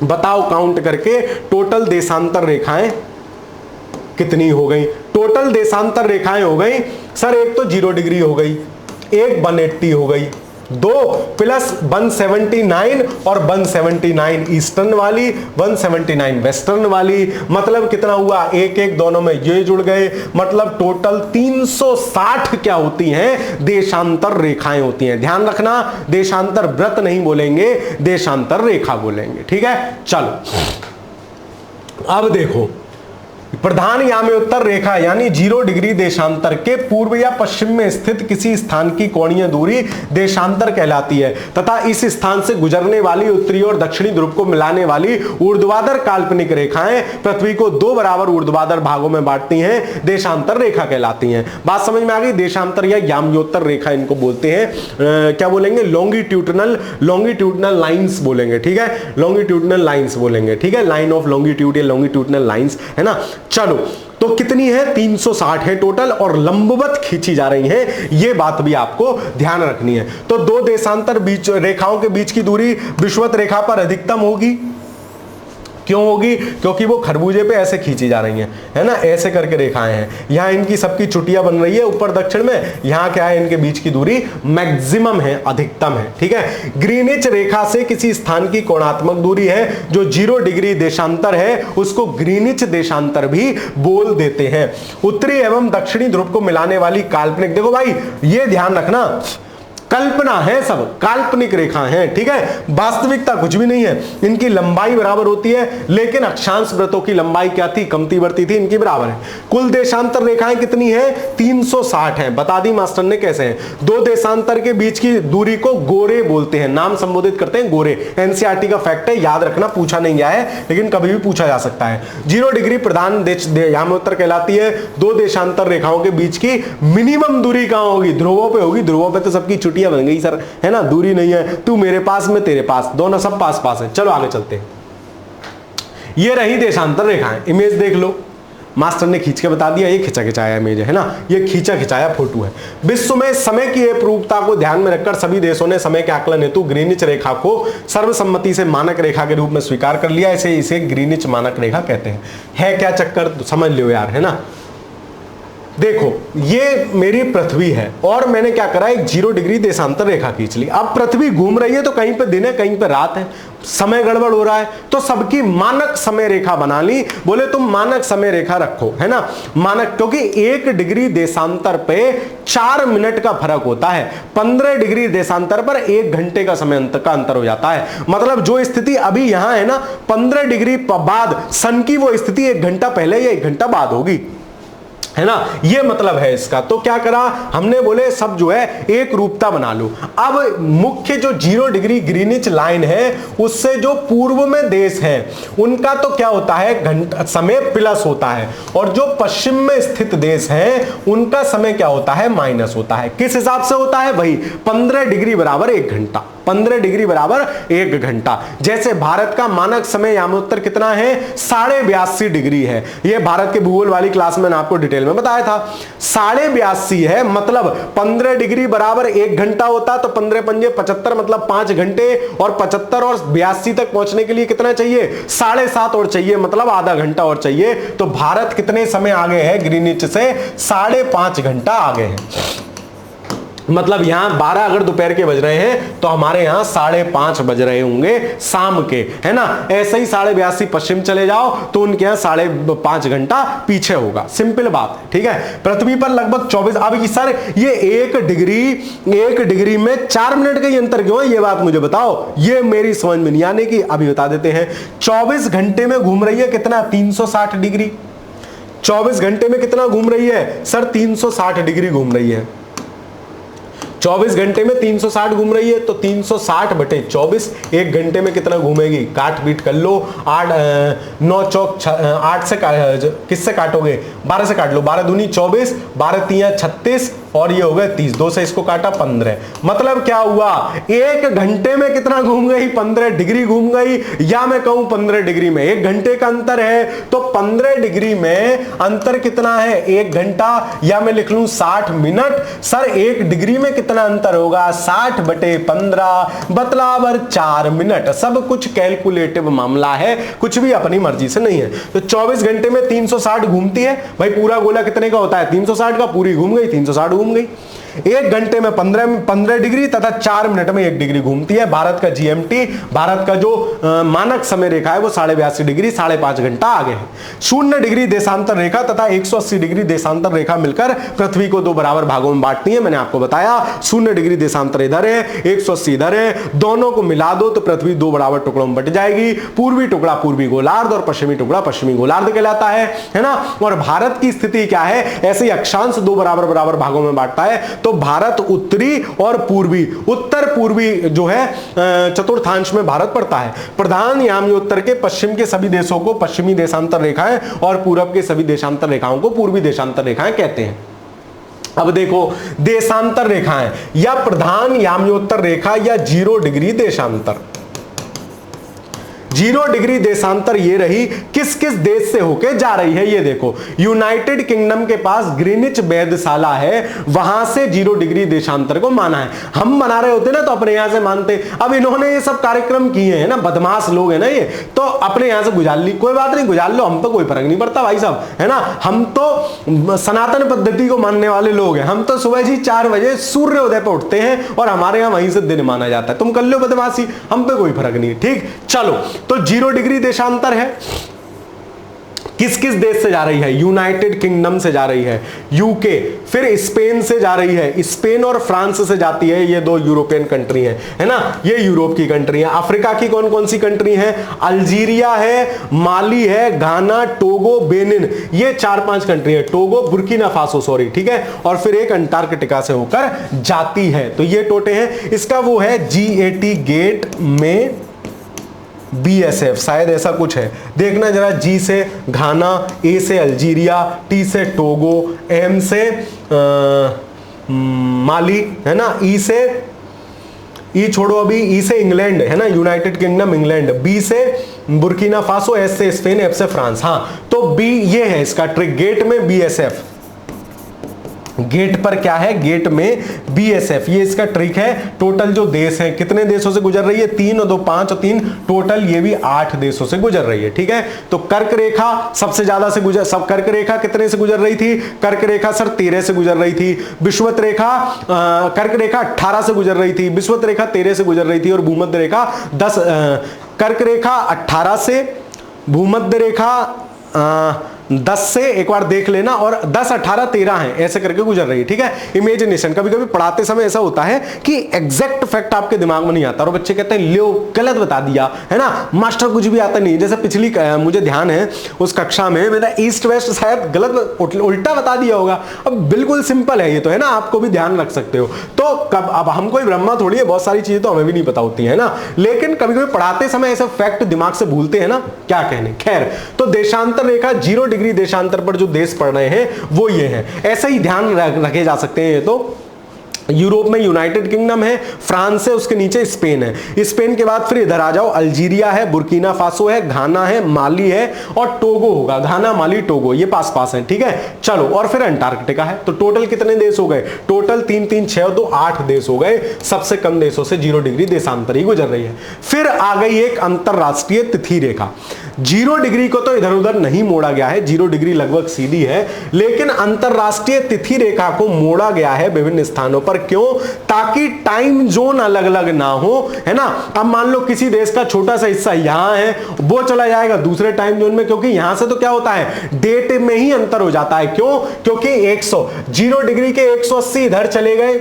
बताओ काउंट करके, टोटल देशांतर रेखाएं कितनी हो गई? टोटल देशांतर रेखाएं हो गई सर, एक तो 0 डिग्री हो गई, एक 180 हो गई, 2 प्लस 179 और 179 ईस्टर्न वाली, 179 वेस्टर्न वाली। मतलब कितना हुआ? एक एक दोनों में ये जुड़ गए, मतलब टोटल 360 क्या होती हैं? देशांतर रेखाएं होती हैं। ध्यान रखना, देशांतर वृत्त नहीं बोलेंगे, देशांतर रेखा बोलेंगे, ठीक है। चलो अब देखो, प्रधान याम्योत्तर रेखा यानी 0 डिग्री देशांतर के पूर्व या पश्चिम में स्थित किसी स्थान की कोणीय दूरी देशांतर कहलाती है, तथा इस स्थान से गुजरने वाली उत्तरी और दक्षिणी ध्रुव को मिलाने वाली ऊर्ध्वाधर काल्पनिक रेखाएं पृथ्वी को 2 बराबर ऊर्ध्वाधर भागों में बांटती हैं, देशांतर रेखा कहलाती हैं। बात समझ में आ गई? देशांतर या याम्योत्तर रेखा इनको बोलते हैं। क्या बोलेंगे? लॉन्गिट्यूडनल लाइंस बोलेंगे, ठीक है, लॉन्गिट्यूडनल लाइंस बोलेंगे, ठीक है, लाइन ऑफ लॉन्गिट्यूड या लॉन्गिट्यूडनल लाइंस, है ना। चलो, तो कितनी है? 360 है टोटल, और लंबवत खींची जा रही है, ये बात भी आपको ध्यान रखनी है। तो दो देशांतर बीच रेखाओं के बीच की दूरी विषुवत रेखा पर अधिकतम होगी। क्यों होगी? क्योंकि वो खरबूजे पे ऐसे खींची जा रही हैं, है ना, ऐसे करके रेखाएं हैं। यहाँ इनकी सबकी चुटियां बन रही है ऊपर दक्षिण में, यहाँ क्या है? इनके बीच की दूरी मैक्सिमम है, अधिकतम है, ठीक है। ग्रीनिच रेखा से किसी स्थान की कोणात्मक दूरी है जो 0 डिग्री देशांतर है, उसको ग्रीनिच देशांतर भी बोल देते हैं। उत्तरी एवं दक्षिणी ध्रुव को मिलाने वाली काल्पनिक, देखो भाई ये ध्यान रखना, कल्पना है, सब काल्पनिक रेखा है, ठीक है, वास्तविकता कुछ भी नहीं है। इनकी लंबाई बराबर होती है, लेकिन अक्षांश वृत्तों की लंबाई क्या थी? कमती बढ़ती थी, इनकी बराबर है। कुल देशांतर रेखाएं कितनी है? 360 है। बता दी मास्टर ने कैसे हैं। दो देशांतर के बीच की दूरी को गोरे बोलते हैं, नाम संबोधित करते हैं गोरे। एनसीईआरटी का फैक्ट है, याद रखना, पूछा नहीं गया है लेकिन कभी भी पूछा जा सकता है। 0 डिग्री प्रधान याम्योत्तर कहलाती है। दो देशांतर रेखाओं के बीच की मिनिमम दूरी कहां होगी? ध्रुवों पे होगी। ध्रुवों पे तो सबकी छुट्टियां बन गई सर, है ना, दूरी नहीं है, तू मेरे पास मैं तेरे पास, दोनों सब पास पास है। चलो आगे चलते हैं। ये रही देशांतर रेखाएं, इमेज देख लो, मास्टर ने खींच के बता दिया, ये खिंचा खिंचाया इमेज है ना, ये खींचा खिंचाया फोटो है। विश्व में समय की एकरूपता को ध्यान में रखकर सभी देशों ने समय के आकलन हेतु ग्रीनिच रेखा को सर्वसम्मति से मानक रेखा के रूप में स्वीकार कर लिया। इसे ग्रीनिच मानक रेखा कहते हैं। है क्या चक्कर? समझ लो यार, है ना। देखो ये मेरी पृथ्वी है और मैंने क्या करा, एक 0 डिग्री देशांतर रेखा खींच ली। अब पृथ्वी घूम रही है तो कहीं पे दिन है कहीं पे रात है, समय गड़बड़ हो रहा है, तो सबकी मानक समय रेखा बना ली। बोले तुम मानक समय रेखा रखो, है ना, मानक, क्योंकि 1 डिग्री देशांतर पे 4 मिनट का फर्क होता है। 15 डिग्री देशांतर पर 1 घंटे का समय का अंतर हो जाता है। मतलब जो स्थिति अभी यहां है ना, 15 डिग्री बाद सन की वो स्थिति 1 घंटा पहले या 1 घंटा बाद होगी, है ना, ये मतलब है इसका। तो क्या करा हमने, बोले सब जो है एक रूपता बना लो। अब मुख्य जो 0 डिग्री ग्रीनिच लाइन है उससे जो पूर्व में देश है उनका तो क्या होता है, घंटा समय प्लस होता है, और जो पश्चिम में स्थित देश है उनका समय क्या होता है, माइनस होता है। किस हिसाब से होता है, वही 15 डिग्री बराबर 1 घंटा, 15 डिग्री बराबर 1 घंटा। जैसे भारत का मानक समय यामोत्तर कितना है, 82.5 डिग्री है। यह भारत के भूगोल वाली क्लास में मैंने आपको डिटेल में बताया था। 82.5 है, मतलब 15 डिग्री बराबर 1 घंटा होता, तो 15 पंजे 75, मतलब 5 घंटे, और 75 और 82 तक पहुंचने के लिए कितना चाहिए, 7.5 और चाहिए, मतलब आधा घंटा और चाहिए। तो भारत कितने समय आगे है ग्रीनिच से, 5.5 घंटा आगे है। मतलब यहां 12 अगर दोपहर के बज रहे हैं तो हमारे यहां 5:30 बज रहे होंगे शाम के, है ना। ऐसे ही 82.5 पश्चिम चले जाओ तो उनके यहां 5.5 घंटा पीछे होगा। सिंपल बात है, ठीक है। पृथ्वी पर लगभग 24, अब ये सारे ये 1 डिग्री में 4 मिनट का ही अंतर क्यों है, ये बात मुझे बताओ, ये मेरी समझ में नहीं आने की, अभी बता देते हैं। 24 घंटे में घूम रही है कितना, 360 डिग्री। 24 घंटे में कितना घूम रही है सर, 360 डिग्री घूम रही है। 24 घंटे में 360 घूम रही है, तो 360 बटे 24 1 घंटे में कितना घूमेगी, काट पीट कर लो। 8 9 चौक 8 से किससे काटोगे, 12 से काट लो। 12 दूनी 24, 12 तिया 36, और ये हो गए 30, 2 से इसको काटा 15। मतलब क्या हुआ, 1 घंटे में कितना घूम गई, 15 डिग्री घूम गई। या मैं कहूं 15 डिग्री में 1 घंटे का अंतर है, तो 15 डिग्री में अंतर कितना है, 1 घंटा, या मैं लिख लूं 60 मिनट। सर 1 डिग्री में कितना अंतर होगा, 60 बटे 15 बतलावर 4 मिनट। सब कुछ कैलकुलेटिव मामला है, कुछ भी अपनी मर्जी से नहीं है। तो 24 घंटे में 360 घूमती है भाई, पूरा गोला कितने का होता है, 360 का, पूरी घूम गई 360 घूम गई। 1 घंटे में 15 डिग्री तथा 4 मिनट में 1 डिग्री घूमती है। भारत का जीएमटी, भारत का जो मानक समय रेखा है वो 82.5 डिग्री, 5.5 घंटा आगे है। 0 डिग्री देशांतर रेखा तथा 180 डिग्री देशांतर रेखा मिलकर पृथ्वी को 2 बराबर भागों में बांटती है। मैंने आपको बताया 0 डिग्री देशांतर इधर है, 180 इधर है, दोनों को मिला दो तो पृथ्वी 2 बराबर टुकड़ों में बट जाएगी। पूर्वी टुकड़ा पूर्वी गोलार्ध और पश्चिमी टुकड़ा पश्चिमी गोलार्ध कहलाता है ना। और भारत की स्थिति क्या है, ऐसे ही अक्षांश 2 बराबर भागों में बांटता है। तो भारत उत्तरी और पूर्वी, उत्तर पूर्वी जो है चतुर्थांश में भारत पड़ता है। प्रधान याम्योत्तर के पश्चिम के सभी देशों को पश्चिमी देशांतर रेखाएं और पूरब के सभी देशांतर रेखाओं को पूर्वी देशांतर रेखाएं कहते हैं। अब देखो, देशांतर रेखाएं या प्रधान याम्योत्तर रेखा या 0 डिग्री देशांतर, 0 डिग्री देशांतर ये रही, किस किस देश से होके जा रही है ये देखो। यूनाइटेड किंगडम के पास ग्रीनिच वेधशाला है, वहां से 0 डिग्री देशांतर को माना है। हम बना रहे होते ना तो अपने यहां से मानते, अब इन्होंने ये सब कार्यक्रम किए हैं ना, बदमाश लोग है ना ये, तो अपने यहां से गुजार ली। कोई बात नहीं, गुजार लो, हम तो कोई फर्क नहीं पड़ता भाई साहब, है ना। हम तो सनातन पद्धति को मानने वाले लोग हैं। हम तो सुबह जी 4 बजे सूर्योदय पे उठते हैं और हमारे यहां वहीं से दिन माना जाता है। तुम कर लो बदमाशी, हम पे कोई फर्क नहीं, ठीक। चलो, तो 0 डिग्री देशांतर है, किस किस देश से जा रही है, यूनाइटेड किंगडम से जा रही है, यूके, फिर स्पेन से जा रही है, स्पेन और फ्रांस से जाती है, ये 2 यूरोपियन कंट्री है ना, ये यूरोप की कंट्री है। अफ्रीका की कौन कौन सी कंट्री है, अल्जीरिया है, माली है, घाना, टोगो, बेनिन, ये 4-5 कंट्री है, टोगो, बुर्किना फासो, सॉरी, ठीक है। और फिर एक अंटार्कटिका से होकर जाती है। तो ये टोटे हैं, इसका वो है G80 गेट में BSF, शायद ऐसा कुछ है, देखना जरा। G से घाना, A से अल्जीरिया, T से टोगो, M से माली, है ना, E से, E छोड़ो अभी, E से इंग्लैंड, है ना, यूनाइटेड किंगडम इंग्लैंड, B से बुर्किना फासो, S से स्पेन, F से फ्रांस। हाँ, तो B ये है इसका ट्रिक, गेट में BSF, गेट पर क्या है, गेट में बीएसएफ, ये इसका ट्रिक है। टोटल जो देश है कितने देशों से गुजर रही है, 3 और 2 5 और 3 टोटल, ये भी 8 देशों से गुजर रही है। ठीक है, तो कर्क रेखा सबसे ज्यादा से गुजर, सब कर्क रेखा कितने से गुजर रही थी, कर्क रेखा सर 13 से गुजर रही थी। विषुवत रेखा कर्क रेखा 18 से गुजर रही थी, विषुवत रेखा 13 से गुजर रही थी और भूमध्य रेखा 10, कर्क रेखा 18 से, भूमध्य रेखा 10 से, एक बार देख लेना, और 10 18 13 है, ऐसे करके गुजर रही है। ठीक है, इमेजिनेशन, कभी कभी पढ़ाते समय ऐसा होता है कि एग्जैक्ट फैक्ट आपके दिमाग में नहीं आता और बच्चे कहते हैं लो गलत बता दिया है ना, मास्टर कुछ भी आता नहीं। जैसे पिछली मुझे ध्यान है उस कक्षा में मैंने ईस्ट वेस्ट शायद गलत उल्टा बता दिया होगा। अब बिल्कुल सिंपल है ये तो, है ना, आपको भी ध्यान रख सकते हो। तो कब, अब हम कोई ब्रह्मा थोड़ी है, बहुत सारी चीजें तो हमें भी नहीं पता होती है ना, लेकिन कभी कभी पढ़ाते समय ऐसे फैक्ट दिमाग से भूलते हैं ना, क्या कहने। खैर, तो देशांतर रेखा 0 डिग्री देशांतर पर जो देश पड़ रहे हैं वो ये हैं, ऐसे ही ध्यान रखे जा सकते हैं। ये तो यूरोप में यूनाइटेड किंगडम है, फ्रांस है, उसके नीचे स्पेन है, स्पेन के बाद फिर इधर आ जाओ, अल्जीरिया है, बुर्किना फासो है, घाना है, माली है और टोगो होगा, घाना माली टोगो, ये पास पास है। ठीक है, चलो, और फिर अंटार्कटिका है। तो टोटल कितने देश हो गए, टोटल 3 3 6 और 2 8 देश हो गए। सबसे कम देशों से 0 डिग्री देशांतर ही गुजर रही है। फिर आ गई एक अंतरराष्ट्रीय तिथि रेखा। 0 डिग्री को तो इधर उधर नहीं मोड़ा गया है, 0 डिग्री लगभग सीधी है, लेकिन अंतरराष्ट्रीय तिथि रेखा को मोड़ा गया है विभिन्न स्थानों पर। क्यों, ताकि टाइम जोन अलग अलग ना हो, है ना। अब मान लो किसी देश का छोटा सा हिस्सा यहां है, वो चला जाएगा दूसरे टाइम जोन में, क्योंकि यहां से तो क्या होता है, डेट में ही अंतर हो जाता है। क्यों, क्योंकि 0 डिग्री के 180 इधर चले गए,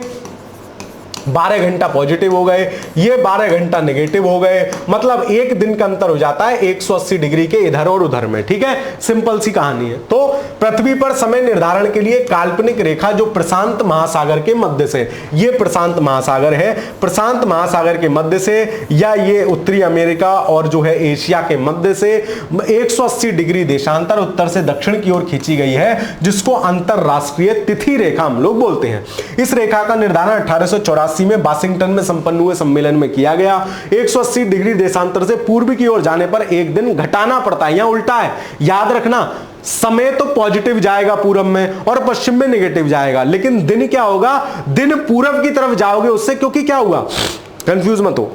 12 घंटा पॉजिटिव हो गए, ये 12 घंटा नेगेटिव हो गए, मतलब एक दिन का अंतर हो जाता है 180 डिग्री के इधर और उधर में। ठीक है, सिंपल सी कहानी है। तो पृथ्वी पर समय निर्धारण के लिए काल्पनिक रेखा जो प्रशांत महासागर के मध्य से, ये प्रशांत महासागर है, प्रशांत महासागर के मध्य से, या ये उत्तरी अमेरिका और जो है एशिया के मध्य से 180 डिग्री देशांतर उत्तर से दक्षिण की ओर खींची गई है, जिसको अंतरराष्ट्रीय तिथि रेखा हम लोग बोलते हैं। इस रेखा का निर्धारण 1884 में वाशिंगटन में संपन्न हुए सम्मेलन में किया गया। 180 डिग्री देशांतर से पूर्व की ओर जाने पर एक दिन घटाना पड़ता है, यहां उल्टा है, याद रखना। समय तो पॉजिटिव जाएगा पूरब में और पश्चिम में नेगेटिव जाएगा, लेकिन दिन क्या होगा, दिन पूरब की तरफ जाओगे उससे, क्योंकि क्या हुआ, कंफ्यूज मत हो,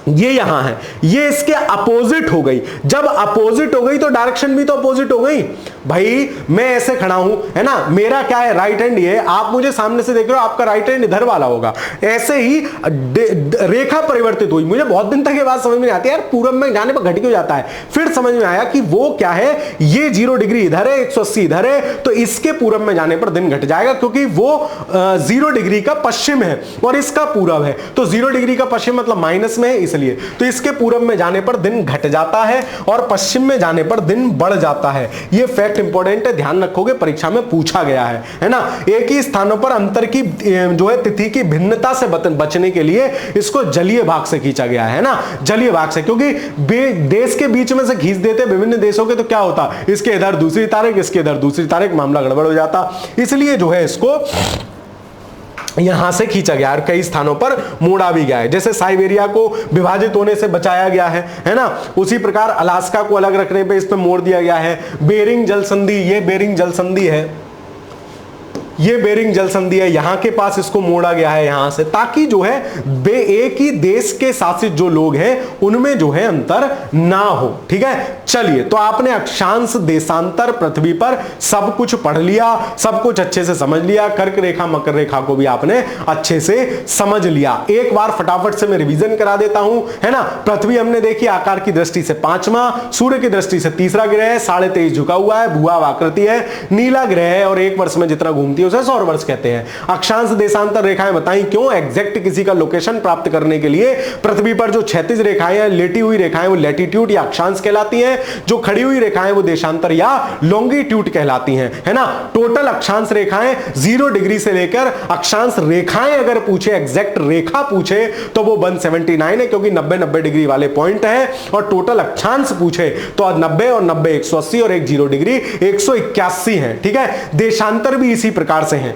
ये यहां है, ये इसके अपोजिट हो गई। जब अपोजिट हो गई तो डायरेक्शन भी तो अपोजिट हो गई। भाई मैं ऐसे खड़ा हूं, है ना, मेरा क्या है, राइट हैंड ये, आप मुझे सामने से देख रहे हो, आपका राइट हैंड इधर वाला होगा। ऐसे ही रेखा परिवर्तित हुई। मुझे बहुत दिन तक ये बात समझ में नहीं आती यार, पूरब में जाने पर घट क्यों जाता है, फिर समझ में आया कि वो क्या है, ये 0 डिग्री इधर है, 180 इधर है, तो इसके पूरब में जाने पर दिन घट जाएगा, क्योंकि वो 0 डिग्री का पश्चिम है और इसका पूरब है। तो 0 डिग्री का पश्चिम मतलब माइनस में है, इसलिए तो इसके पूरब में जाने पर दिन घट जाता है और पश्चिम में जाने पर दिन बढ़ जाता है। यह फैक्ट इंपॉर्टेंट है, ध्यान रखोगे, परीक्षा में पूछा गया है ना। एक ही स्थानों पर अंतर की जो है तिथि की भिन्नता से बचने के लिए इसको जलीय भाग से खींचा गया है ना, जलीय भाग से, क्योंकि देश के बीच में से खींच देते विभिन्न देशों के, तो क्या होता, इसके इधर दूसरी तारीख, इसके इधर दूसरी तारीख, मामला गड़बड़ हो जाता। इसलिए जो है इसको यहां से खींचा गया और कई स्थानों पर मोड़ा भी गया है। जैसे साइबेरिया को विभाजित होने से बचाया गया है ना, उसी प्रकार अलास्का को अलग रखने पे इस पे मोड़ दिया गया है। बेरिंग जल संधि, ये बेरिंग जल संधि है, ये बेरिंग जल संधि है, यहां के पास इसको मोड़ा गया है यहां से, ताकि जो है एक ही देश के शासित जो लोग हैं उनमें जो है अंतर ना हो। ठीक है, चलिए, तो आपने अक्षांश देशांतर पृथ्वी पर सब कुछ पढ़ लिया, सब कुछ अच्छे से समझ लिया। कर्क रेखा मकर रेखा को भी आपने अच्छे से समझ लिया। एक बार फटाफट से मैं रिवीजन करा देता हूं, है ना। पृथ्वी हमने देखी आकार की दृष्टि से 5वां, सूर्य की दृष्टि से 3रा ग्रह है, 23.5 झुका हुआ है, भूभाव आकृति है, नीला ग्रह है और एक वर्ष में जितना घूमती है उसे सौर वर्ष कहते हैं। अक्षांश देशांतर रेखाएं बताई क्यों, एग्जैक्ट किसी का लोकेशन प्राप्त करने के लिए पृथ्वी पर जो क्षैतिज रेखाएं हैं, लेटी हुई रेखाएं, वो लैटिट्यूड या अक्षांश कहलाती हैं, जो खड़ी हुई रेखाएं वो देशांतर या लॉन्गिट्यूड कहलाती हैं, है ना। टोटल अक्षांश रेखाएं 0 डिग्री से लेकर अक्षांश रेखाएं अगर पूछे, एग्जैक्ट रेखा पूछे तो वो 179 है, क्योंकि 90-90 डिग्री वाले पॉइंट है। और टोटल अक्षांश पूछे तो 90 और 90 180 और 1 0 डिग्री 181 है। ठीक है, देशांतर भी इसी प्रकार से हैं।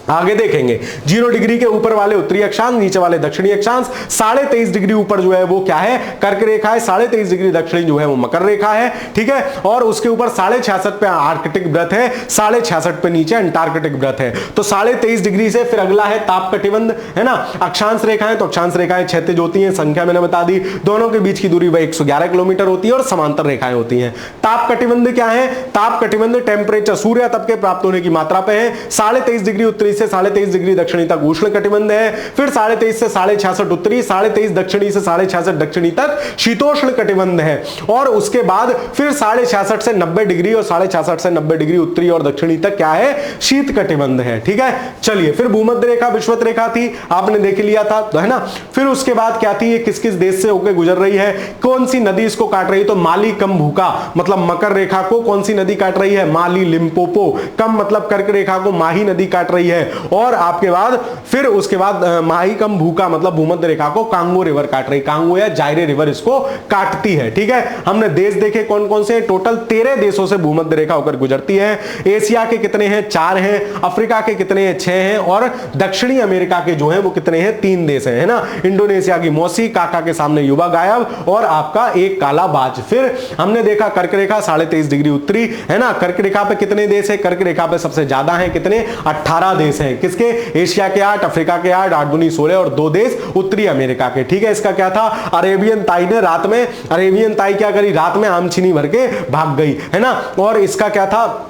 आगे देखेंगे 0 डिग्री के ऊपर वाले उत्तरी अक्षांश, नीचे वाले दक्षिणी अक्षांश, 23.5 डिग्री ऊपर जो है वो क्या है, कर्क रेखा है, 23.5 डिग्री दक्षिणी जो है वो मकर रेखा है, ठीक है। और उसके ऊपर 66.5 पे आर्कटिक व्रत है, 66.5 पे नीचे अंटार्कटिक व्रत है। तो 23.5 डिग्री से फिर अगला है ताप कटिबंध, है ना। अक्षांश रेखाएं, तो अक्षांश रेखाएं क्षैतिज होती हैं, संख्या मैंने बता दी, दोनों के बीच की दूरी वह 111 किलोमीटर होती है और समांतर रेखाएं होती हैं। ताप कटिबंध क्या है, ताप कटिबंध टेम्परेचर सूर्य तप के प्राप्त होने की मात्रा पे है। 23.5 डिग्री उत्तरी से 23.5 डिग्री दक्षिणी तक उष्ण कटिबंध है, फिर 23.5 से 66.5 उत्तरी, 23.5 दक्षिणी से 66.5 दक्षिणी तक शीतोष्ण कटिबंध है। और उसके बाद फिर 66.5 से 90 डिग्री और 66.5 से 90 डिग्री उत्तरी और दक्षिणी तक क्या है, शीत कटिबंध है, ठीक है। चलिए, फिर भूमध्य रेखा विषुवत रेखा थी, आपने देख लिया था, तो है ना। फिर उसके बाद क्या थी, ये किस किस देश से होकर गुजर रही है, कौन सी नदी इसको काट रही है, तो माली कम भूका मतलब मकर रेखा को कौन सी नदी काट रही है, माली लिम्पोपो, कम मतलब कर्क रेखा को माही नदी काट रही है। और आपके बाद फिर उसके बाद माही कम भूका मतलब भूमध्य रेखा को कांगो रिवर काट रही, कांगो या जायरे रिवर इसको काटती है, ठीक है। हमने देश देखे कौन कौन से, टोटल 13 देशों से भूमध्य रेखा होकर गुजरती है। एशिया के कितने हैं, 4 हैं, अफ्रीका के कितने हैं, 6 हैं, और दक्षिणी अमेरिका के जो हैं वो कितने हैं, 3 देश हैं, है ना। इंडोनेशिया की मौसी, काका के सामने युवा गायब, और आपका एक काला बाज। फिर हमने देखा कर्क रेखा 23.5 डिग्री उत्तरी, है ना। कर्क रेखा पे कितने देश है, कर्क रेखा पे सबसे ज्यादा है, कितने, 18 देश हैं, किसके, एशिया के 8, अफ्रीका के 8, 8 दूनी 16 और 2 देश उत्तरी अमेरिका के, ठीक है। इसका क्या था, अरेबियन ताई ने रात में, अरेबियन ताई क्या करी, रात में आम चीनी भर के भाग गई, है ना। और इसका क्या था,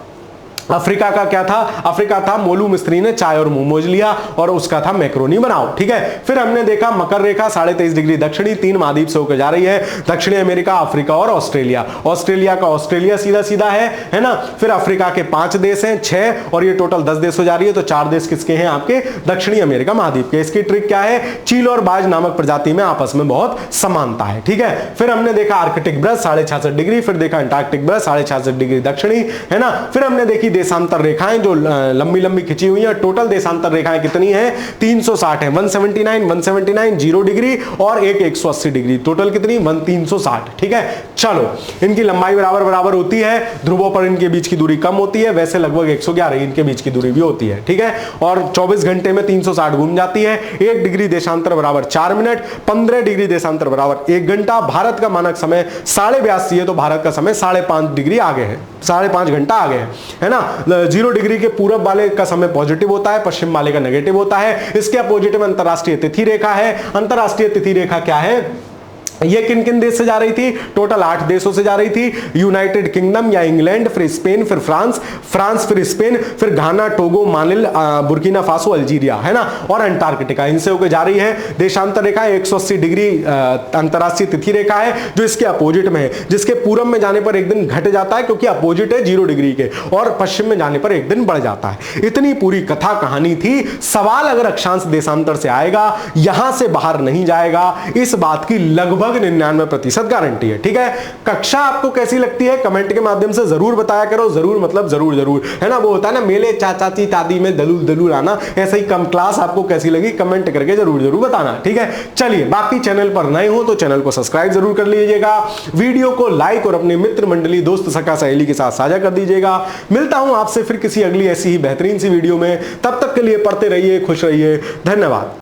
अफ्रीका का क्या था, अफ्रीका था मोलू मिस्त्री ने चाय और मोमोज लिया, और उसका था मैक्रोनी बनाओ, ठीक है। फिर हमने देखा मकर रेखा 23.5 डिग्री दक्षिणी 3 महाद्वीप से होकर जा रही है, दक्षिणी अमेरिका, अफ्रीका और ऑस्ट्रेलिया। ऑस्ट्रेलिया का ऑस्ट्रेलिया सीधा सीधा है ना। फिर अफ्रीका के 5 देश हैं, 6, और ये टोटल 10 देश हो जा रही है, तो 4 देश किसके हैं, आपके दक्षिणी अमेरिका महाद्वीप के। इसकी ट्रिक क्या है, चील और बाज नामक प्रजाति में आपस में बहुत समानता है, ठीक है। फिर हमने देखा आर्कटिक व्रत 66.5 डिग्री, फिर देखा अंटार्कटिक व्रत 66.5 डिग्री दक्षिणी, है ना। फिर हमने देखी देशांतर रेखाएं जो लंबी लंबी खिंची हुई हैं, टोटल देशांतर रेखाएं कितनी हैं, 360 है, 179 0 डिग्री और एक 180 डिग्री, टोटल कितनी, 360, ठीक है। चलो, इनकी लंबाई बराबर बराबर होती है, ध्रुवों पर इनके बीच की दूरी कम होती है, वैसे लगभग 111 इनके बीच की दूरी भी होती है, ठीक है। और 24 घंटे में 360 घूम जाती है। 1 डिग्री देशांतर बराबर 4 मिनट, 15 डिग्री देशांतर बराबर 1 घंटा। भारत का मानक समय 82.5 है, तो भारत का समय 5.5 डिग्री आगे है, 5.5 घंटा आगे है ना। 0 डिग्री के पूरब वाले का समय पॉजिटिव होता है, पश्चिम वाले का नेगेटिव होता है। इसके अपोजिट में अंतरराष्ट्रीय तिथि रेखा है। अंतरराष्ट्रीय तिथि रेखा क्या है, ये किन किन देश से जा रही थी, टोटल 8 देशों से जा रही थी, यूनाइटेड किंगडम या इंग्लैंड, फिर स्पेन, फिर फ्रांस, फिर स्पेन, फिर घाना, टोगो, मानिल, बुर्किना फासो, अल्जीरिया, है ना, और अंटार्कटिका, इनसे होकर जा रही है। देशांतर रेखा 180 डिग्री अंतरराष्ट्रीय तिथि रेखा है, जो इसके अपोजिट में है, जिसके पूरब में जाने पर एक दिन घट जाता है क्योंकि अपोजिट है 0 डिग्री के, और पश्चिम में जाने पर एक दिन बढ़ जाता है। इतनी पूरी कथा कहानी थी। सवाल अगर अक्षांश देशांतर से आएगा, यहां से बाहर नहीं जाएगा, इस बात की लगभग 99% गारंटी है, ठीक है। कक्षा आपको कैसी लगती है, कमेंट के माध्यम से जरूर बताया करो, जरूर मतलब जरूर जरूर, है ना। वो होता है ना, मेले चाचाची दादी में दलूल दलूल आना, ऐसे ही कम क्लास आपको कैसी लगी कमेंट करके जरूर जरूर बताना, ठीक है। चलिए, बाकी चैनल पर नए हो तो चैनल को सब्सक्राइब जरूर कर लीजिएगा, वीडियो को लाइक और अपने मित्र मंडली, दोस्त, सखा, सहेली के साथ साझा कर दीजिएगा। मिलता हूं आपसे फिर किसी अगली ऐसी ही बेहतरीन सी वीडियो में, तब तक के लिए पढ़ते रहिए, खुश रहिए, धन्यवाद।